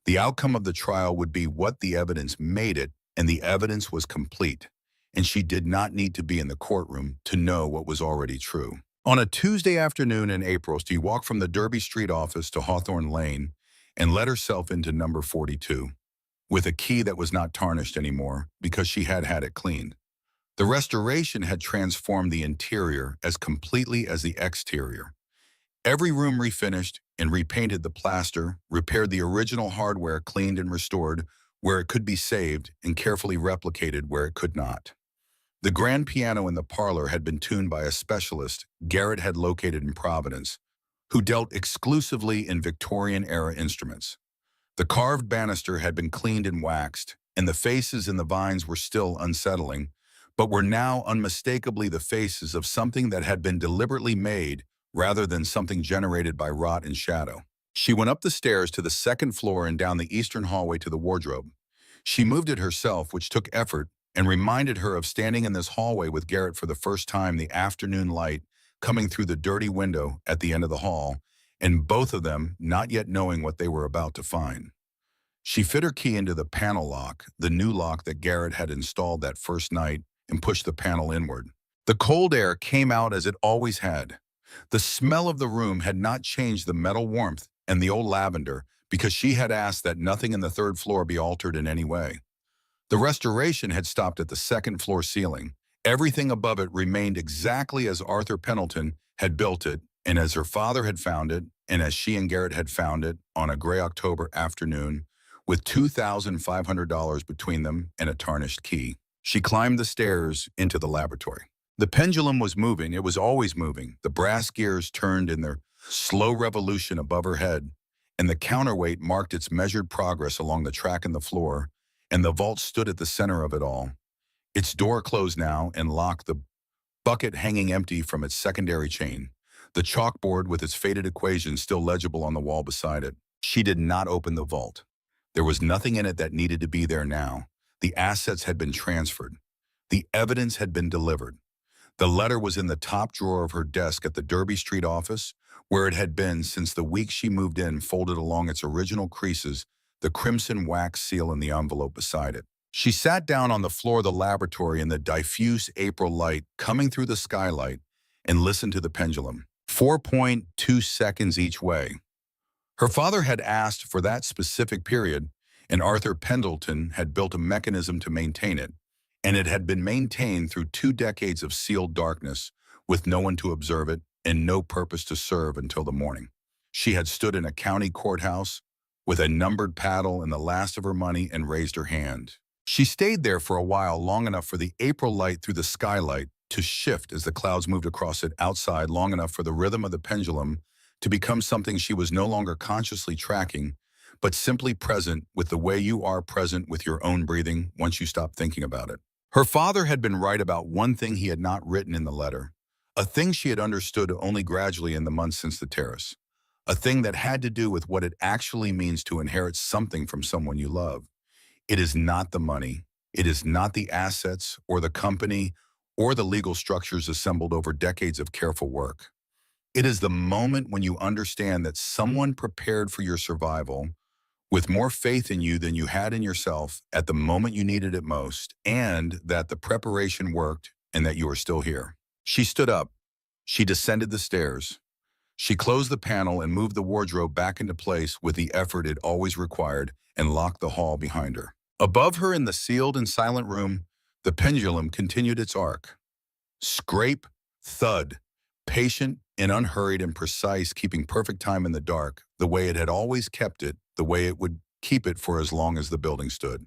The outcome of the trial would be what the evidence made it, and the evidence was complete, and she did not need to be in the courtroom to know what was already true. On a Tuesday afternoon in April, she walked from the Derby Street office to Hawthorne Lane and let herself into number 42, with a key that was not tarnished anymore because she had had it cleaned. The restoration had transformed the interior as completely as the exterior. Every room refinished and repainted the plaster, repaired the original hardware, cleaned and restored where it could be saved, and carefully replicated where it could not. The grand piano in the parlor had been tuned by a specialist Garrett had located in Providence, who dealt exclusively in Victorian-era instruments. The carved banister had been cleaned and waxed, and the faces in the vines were still unsettling, but were now unmistakably the faces of something that had been deliberately made rather than something generated by rot and shadow. She went up the stairs to the second floor and down the eastern hallway to the wardrobe. She moved it herself, which took effort, and reminded her of standing in this hallway with Garrett for the first time, the afternoon light coming through the dirty window at the end of the hall, and both of them not yet knowing what they were about to find. She fit her key into the panel lock, the new lock that Garrett had installed that first night, and pushed the panel inward. The cold air came out as it always had. The smell of the room had not changed the metal warmth and the old lavender, because she had asked that nothing in the third floor be altered in any way. The restoration had stopped at the second floor ceiling. Everything above it remained exactly as Arthur Pendleton had built it, and as her father had found it, and as she and Garrett had found it on a gray October afternoon, with $2,500 between them and a tarnished key. She climbed the stairs into the laboratory. The pendulum was moving. It was always moving. The brass gears turned in their slow revolution above her head, and the counterweight marked its measured progress along the track in the floor, and the vault stood at the center of it all. Its door closed now and locked, the bucket hanging empty from its secondary chain, the chalkboard with its faded equations still legible on the wall beside it. She did not open the vault. There was nothing in it that needed to be there now. The assets had been transferred. The evidence had been delivered. The letter was in the top drawer of her desk at the Derby Street office, where it had been since the week she moved in, folded along its original creases, the crimson wax seal in the envelope beside it. She sat down on the floor of the laboratory in the diffuse April light coming through the skylight and listened to the pendulum. 4.2 seconds each way. Her father had asked for that specific period, and Arthur Pendleton had built a mechanism to maintain it, and it had been maintained through 2 decades of sealed darkness, with no one to observe it and no purpose to serve until the morning. She had stood in a county courthouse with a numbered paddle and the last of her money and raised her hand. She stayed there for a while, long enough for the April light through the skylight to shift as the clouds moved across it outside, long enough for the rhythm of the pendulum to become something she was no longer consciously tracking, but simply present with the way you are present with your own breathing once you stop thinking about it. Her father had been right about one thing he had not written in the letter, a thing she had understood only gradually in the months since the terrace, a thing that had to do with what it actually means to inherit something from someone you love. It is not the money, it is not the assets or the company or the legal structures assembled over decades of careful work. It is the moment when you understand that someone prepared for your survival with more faith in you than you had in yourself at the moment you needed it most, and that the preparation worked and that you are still here. She stood up. She descended the stairs. She closed the panel and moved the wardrobe back into place with the effort it always required, and locked the hall behind her. Above her in the sealed and silent room, the pendulum continued its arc. Scrape, thud, patient and unhurried and precise, keeping perfect time in the dark, the way it had always kept it, the way it would keep it for as long as the building stood.